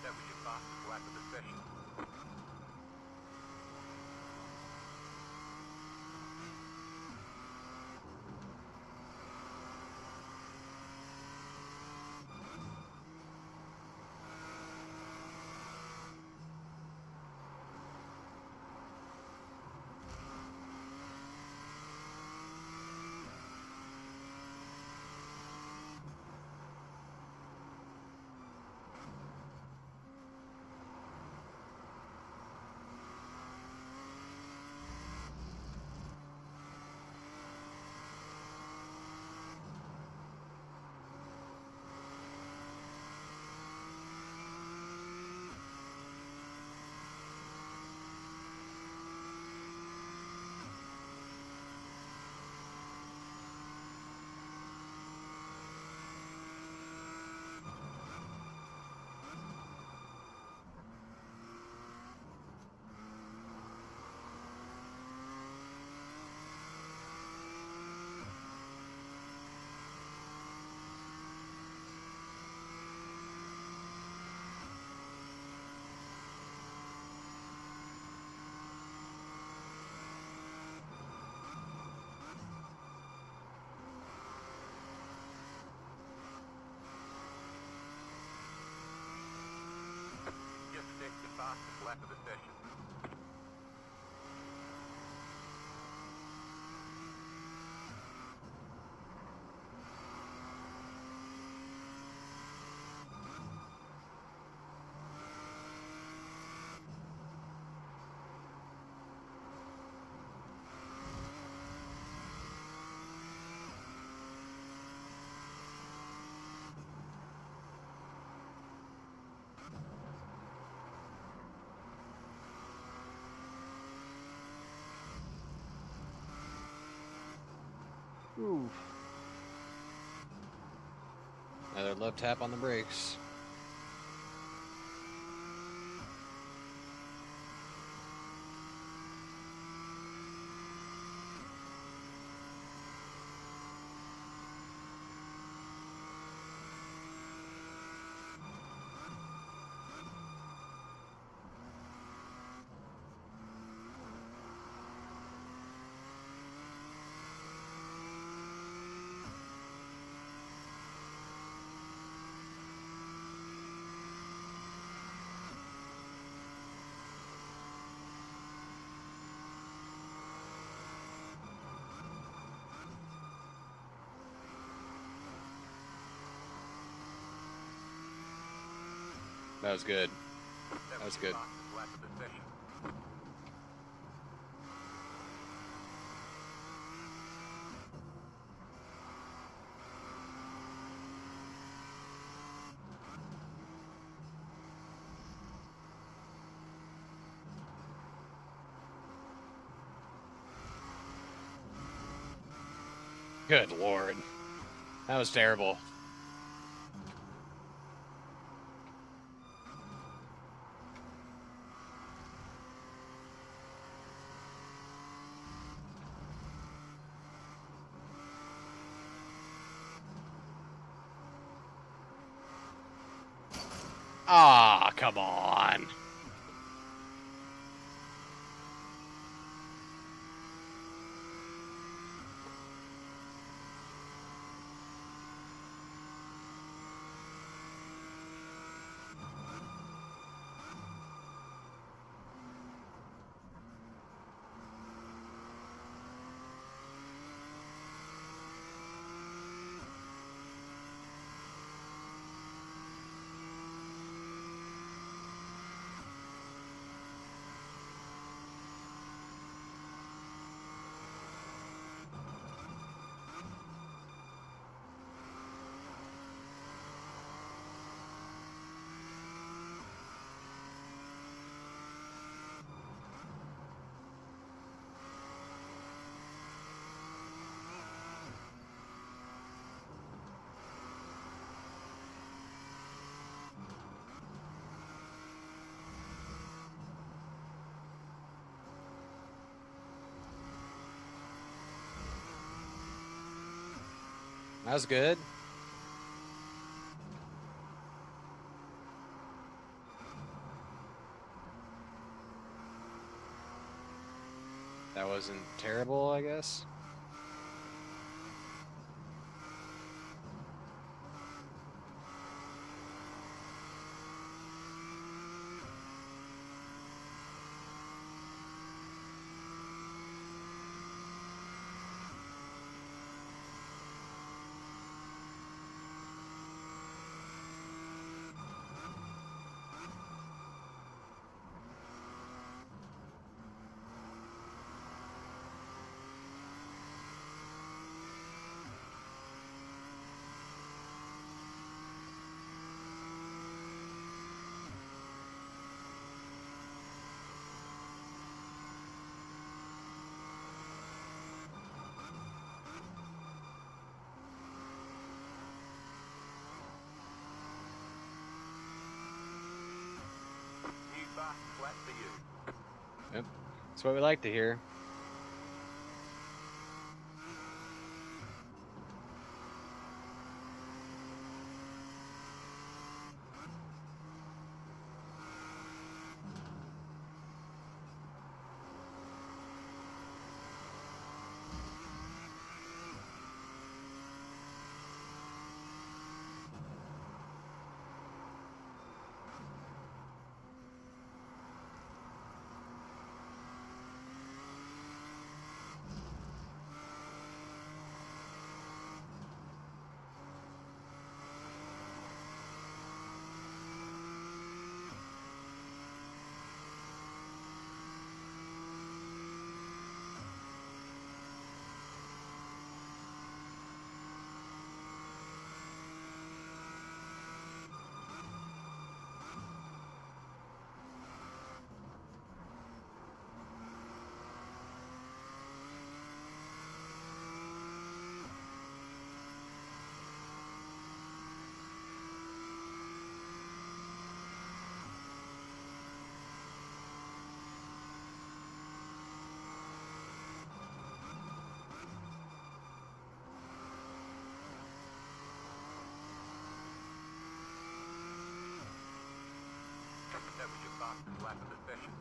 That was your fastest lap of the session. Just set your fastest lap of the session. Ooh. Another love tap on the brakes. That was good. That was your fastest lap of the session. Good Lord. That was terrible. Ah, come on. That was good. That wasn't terrible, I guess. New fastest lap for you. Yep. That's what we like to hear. That was your fastest lap of the session.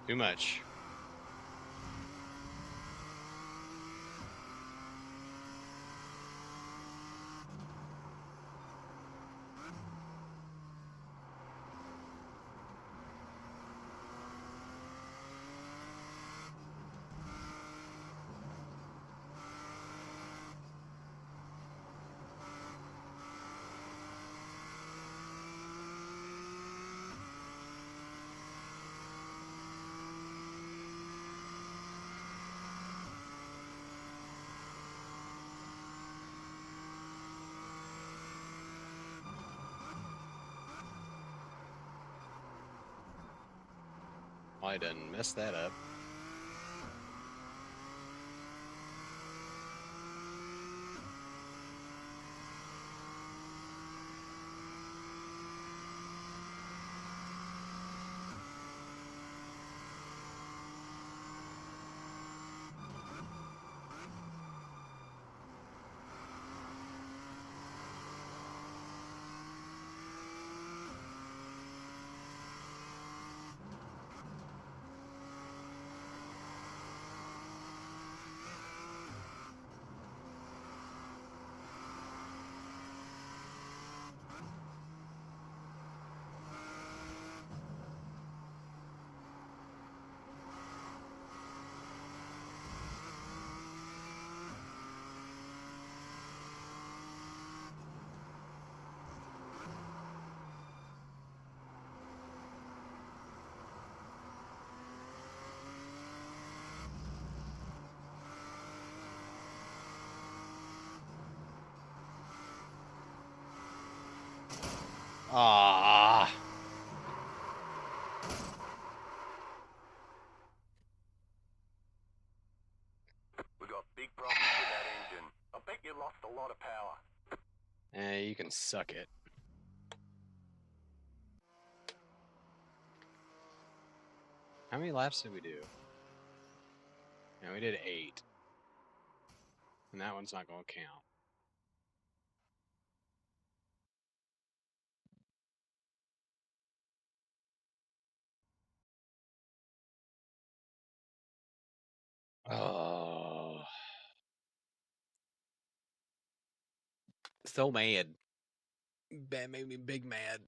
Too much. I done messed that up. Ah. We got big problems with that engine. I bet you lost a lot of power. You can suck it. How many laps did we do? Yeah, we did 8. And that one's not going to count. Oh. So mad. That made me big mad.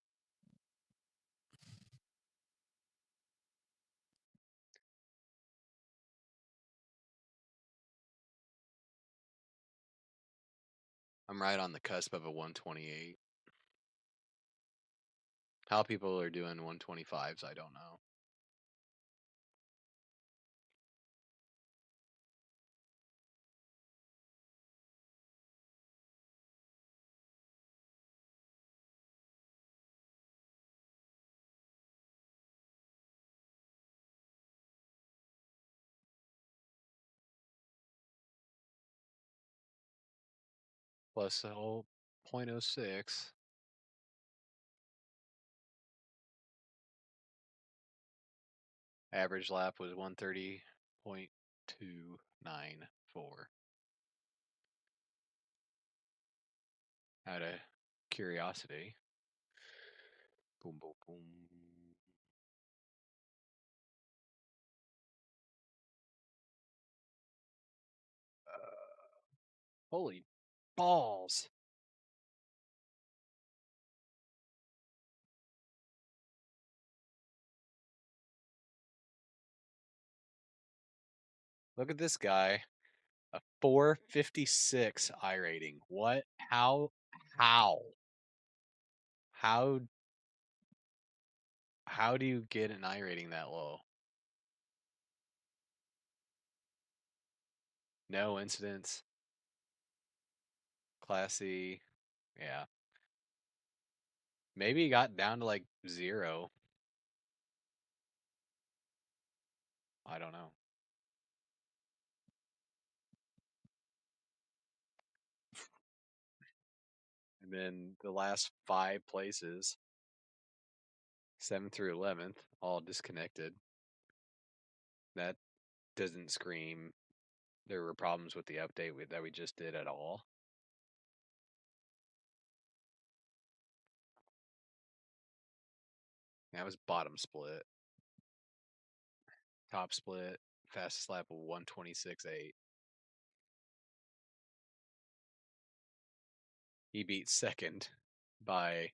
I'm right on the cusp of a 128. How people are doing 125s, I don't know. Plus the whole .06. Average lap was 130.294. Out of curiosity. Boom, boom, boom. Holy balls. Look at this guy. A 456 iRating. What? How? How how do you get an iRating that low? No incidents. Classy. Yeah. Maybe he got down to like 0. I don't know. And then the last 5 places, 7th through 11th, all disconnected. That doesn't scream there were problems with the update that we just did at all. That was bottom split. Top split, fastest lap of 126.8. He beat second by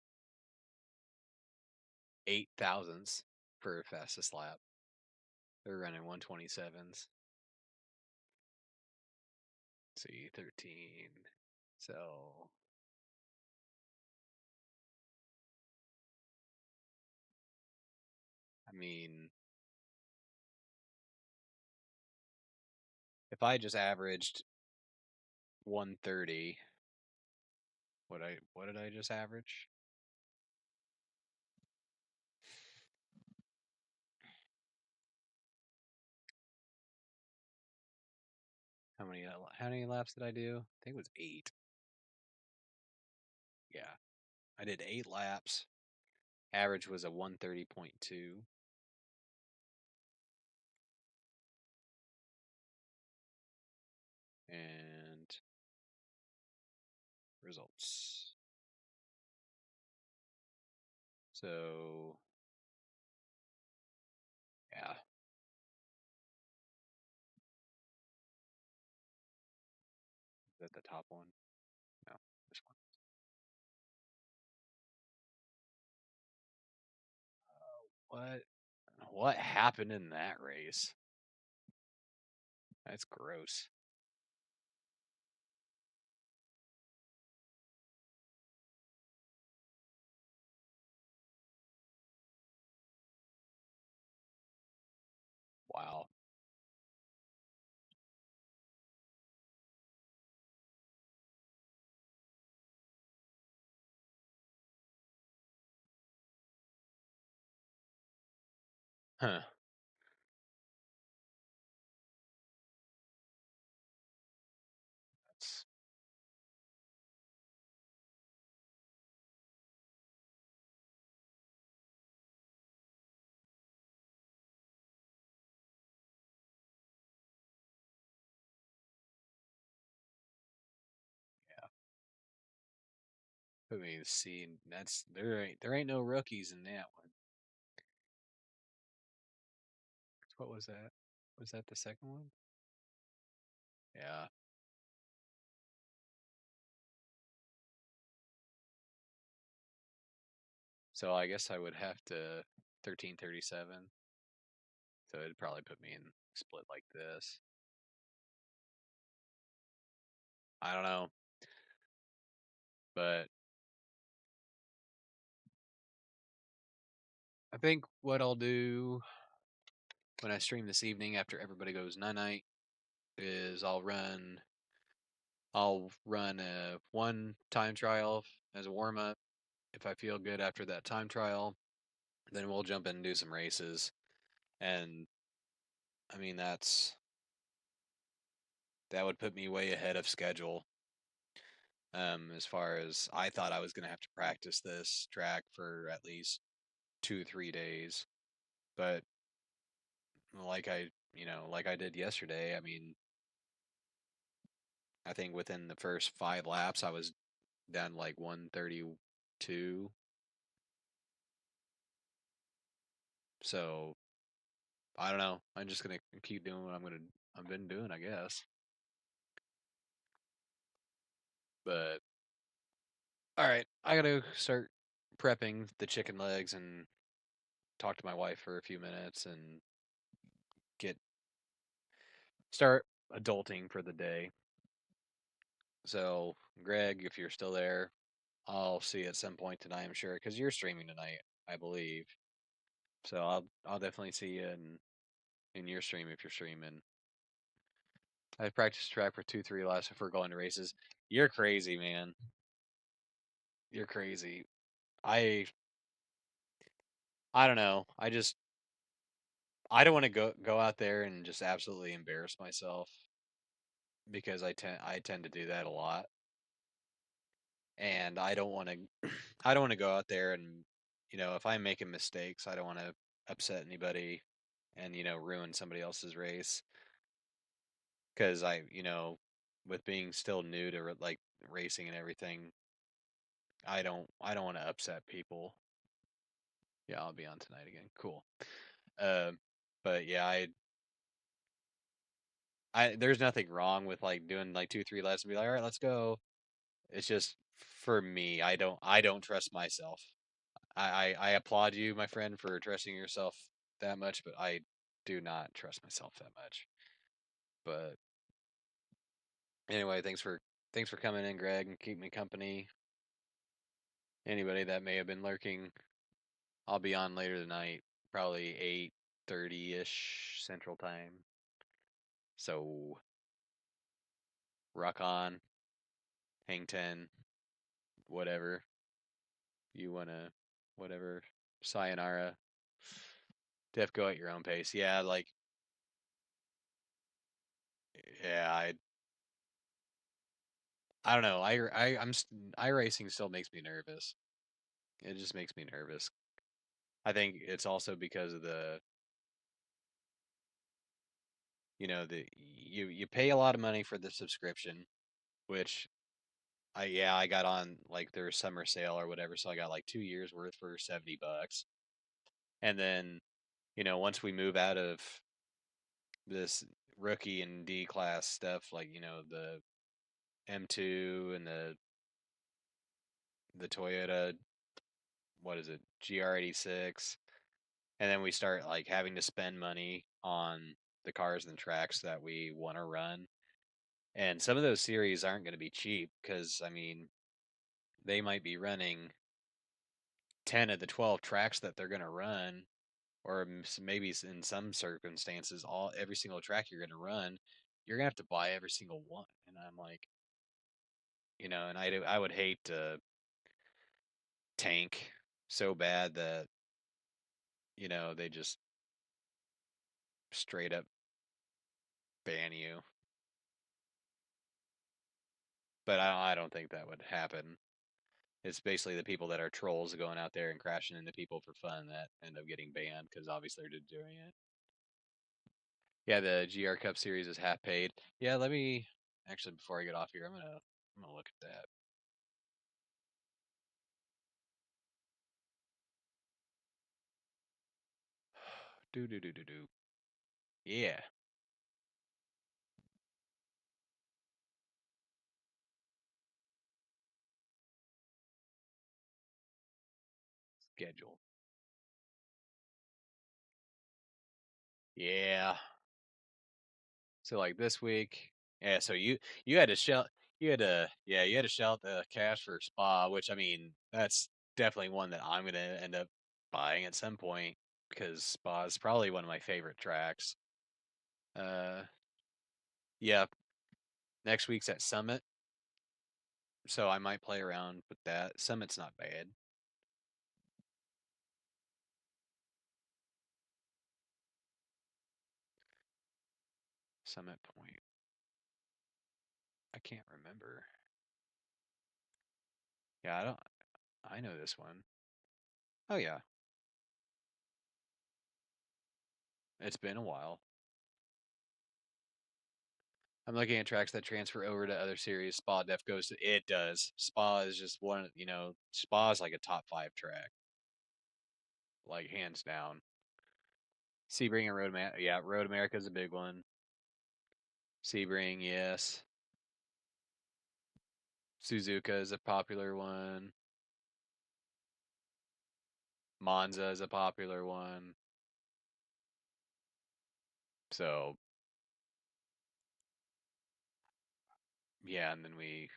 8 thousandths for fastest lap. They're running 127s. Let's see, 13. So I mean, if I just averaged 130, what did I just average? how many laps did I do? I think it was 8. Yeah, I did 8 laps. Average was a 130.2. And results. So, yeah. Is that the top one? No, this one. What? What happened in that race? That's gross. Wow. Huh. That's put me to see. That's there ain't no rookies in that one. What was that? Was that the second one? Yeah. So I guess I would have to 1337. So it'd probably put me in split like this. I don't know, but I think what I'll do when I stream this evening after everybody goes night night is I'll run a one time trial as a warm up. If I feel good after that time trial, then we'll jump in and do some races. And I mean that would put me way ahead of schedule. As far as I thought I was gonna have to practice this track for at least 2 3 days. But like I did yesterday, I mean, I think within the first 5 laps I was down like 132. So I don't know. I'm just gonna keep doing what I've been doing, I guess. But all right, I gotta start prepping the chicken legs and talk to my wife for a few minutes and get start adulting for the day. So, Greg, if you're still there, I'll see you at some point tonight, I'm sure, because you're streaming tonight, I believe. So I'll definitely see you in your stream if you're streaming. I've practiced track for 2 3 laps before going to races. You're crazy, man. You're crazy. I I don't know. I don't want to go out there and just absolutely embarrass myself because I tend to do that a lot, and I don't want to I don't want to go out there and if I'm making mistakes, I don't want to upset anybody and ruin somebody else's race because with being still new to like racing and everything, I don't want to upset people. Yeah, I'll be on tonight again. Cool. Um, but yeah, I there's nothing wrong with like doing like 2 3 laps and be like, all right, let's go. It's just for me, I don't trust myself. I applaud you, my friend, for trusting yourself that much, but I do not trust myself that much. But anyway, thanks for coming in, Greg, and keeping me company. Anybody that may have been lurking, I'll be on later tonight, probably 8:30 ish Central Time. So rock on, hang ten, whatever you wanna, whatever. Sayonara. Def go at your own pace. Yeah, like yeah, I don't know. iRacing still makes me nervous. It just makes me nervous. I think it's also because of the you pay a lot of money for the subscription, which I got on like their summer sale or whatever, so I got like 2 years worth for $70. And then, once we move out of this rookie and D class stuff, like, the M2 and the Toyota, what is it, GR86, and then we start like having to spend money on the cars and tracks that we want to run. And some of those series aren't going to be cheap because, I mean, they might be running 10 of the 12 tracks that they're going to run, or maybe in some circumstances, every single track you're going to run, you're going to have to buy every single one. And I'm like, and I would hate to tank so bad that, they just straight up ban you. But I don't think that would happen. It's basically the people that are trolls going out there and crashing into people for fun that end up getting banned because obviously they're doing it. Yeah, the GR Cup series is half paid. Yeah, let me actually before I get off here, I'm gonna look at that. Do do do do do. Yeah, schedule. Yeah. So like this week, yeah. So you had to shell you had to shell out the cash for Spa, which I mean that's definitely one that I'm gonna end up buying at some point because Spa is probably one of my favorite tracks. Uh, yeah. Next week's at Summit, so I might play around with that. Summit's not bad. Summit Point. I can't remember. Yeah, I don't. I know this one. Oh yeah, it's been a while. I'm looking at tracks that transfer over to other series. Spa Def goes to it does. Spa is just one. Spa is like a top 5 track, like hands down. Sebring and Road America. Yeah, Road America is a big one. Sebring, yes. Suzuka is a popular one. Monza is a popular one. So yeah, and then we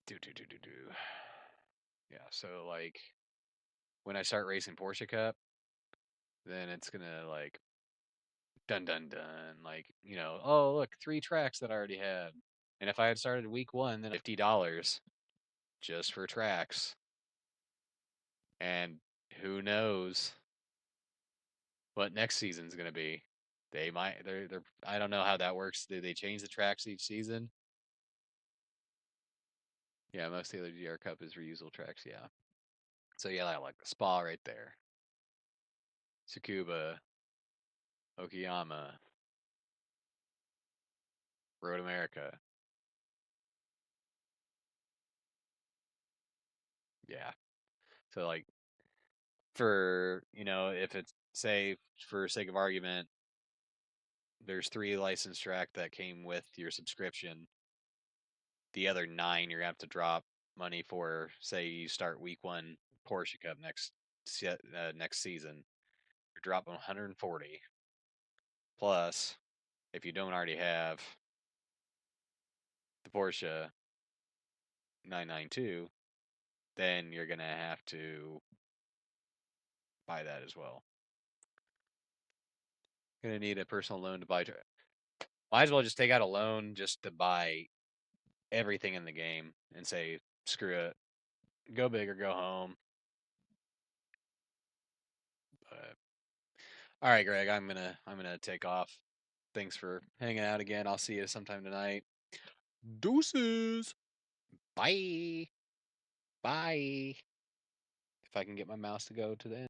do. Yeah, so like when I start racing Porsche Cup, then it's gonna like dun dun dun, like oh look, 3 tracks that I already had. And if I had started week 1, then $50 just for tracks. And who knows what next season's gonna be? They might they're I don't know how that works. Do they change the tracks each season? Yeah, most of the other GR Cup is reusable tracks. Yeah. So yeah, I like the Spa right there. Tsukuba, Okayama, Road America. Yeah. So like for if it's say for sake of argument, there's 3 licensed track that came with your subscription. The other 9 you're gonna have to drop money for. Say you start week 1 Porsche Cup next season, you're dropping 140 plus if you don't already have the Porsche 992, then you're gonna have to buy that as well. Gonna need a personal loan to buy. Might as well just take out a loan just to buy everything in the game and say screw it, go big or go home. But All right, Greg, I'm gonna take off. Thanks for hanging out again. I'll see you sometime tonight. Deuces. Bye. Bye. If I can get my mouse to go to the end.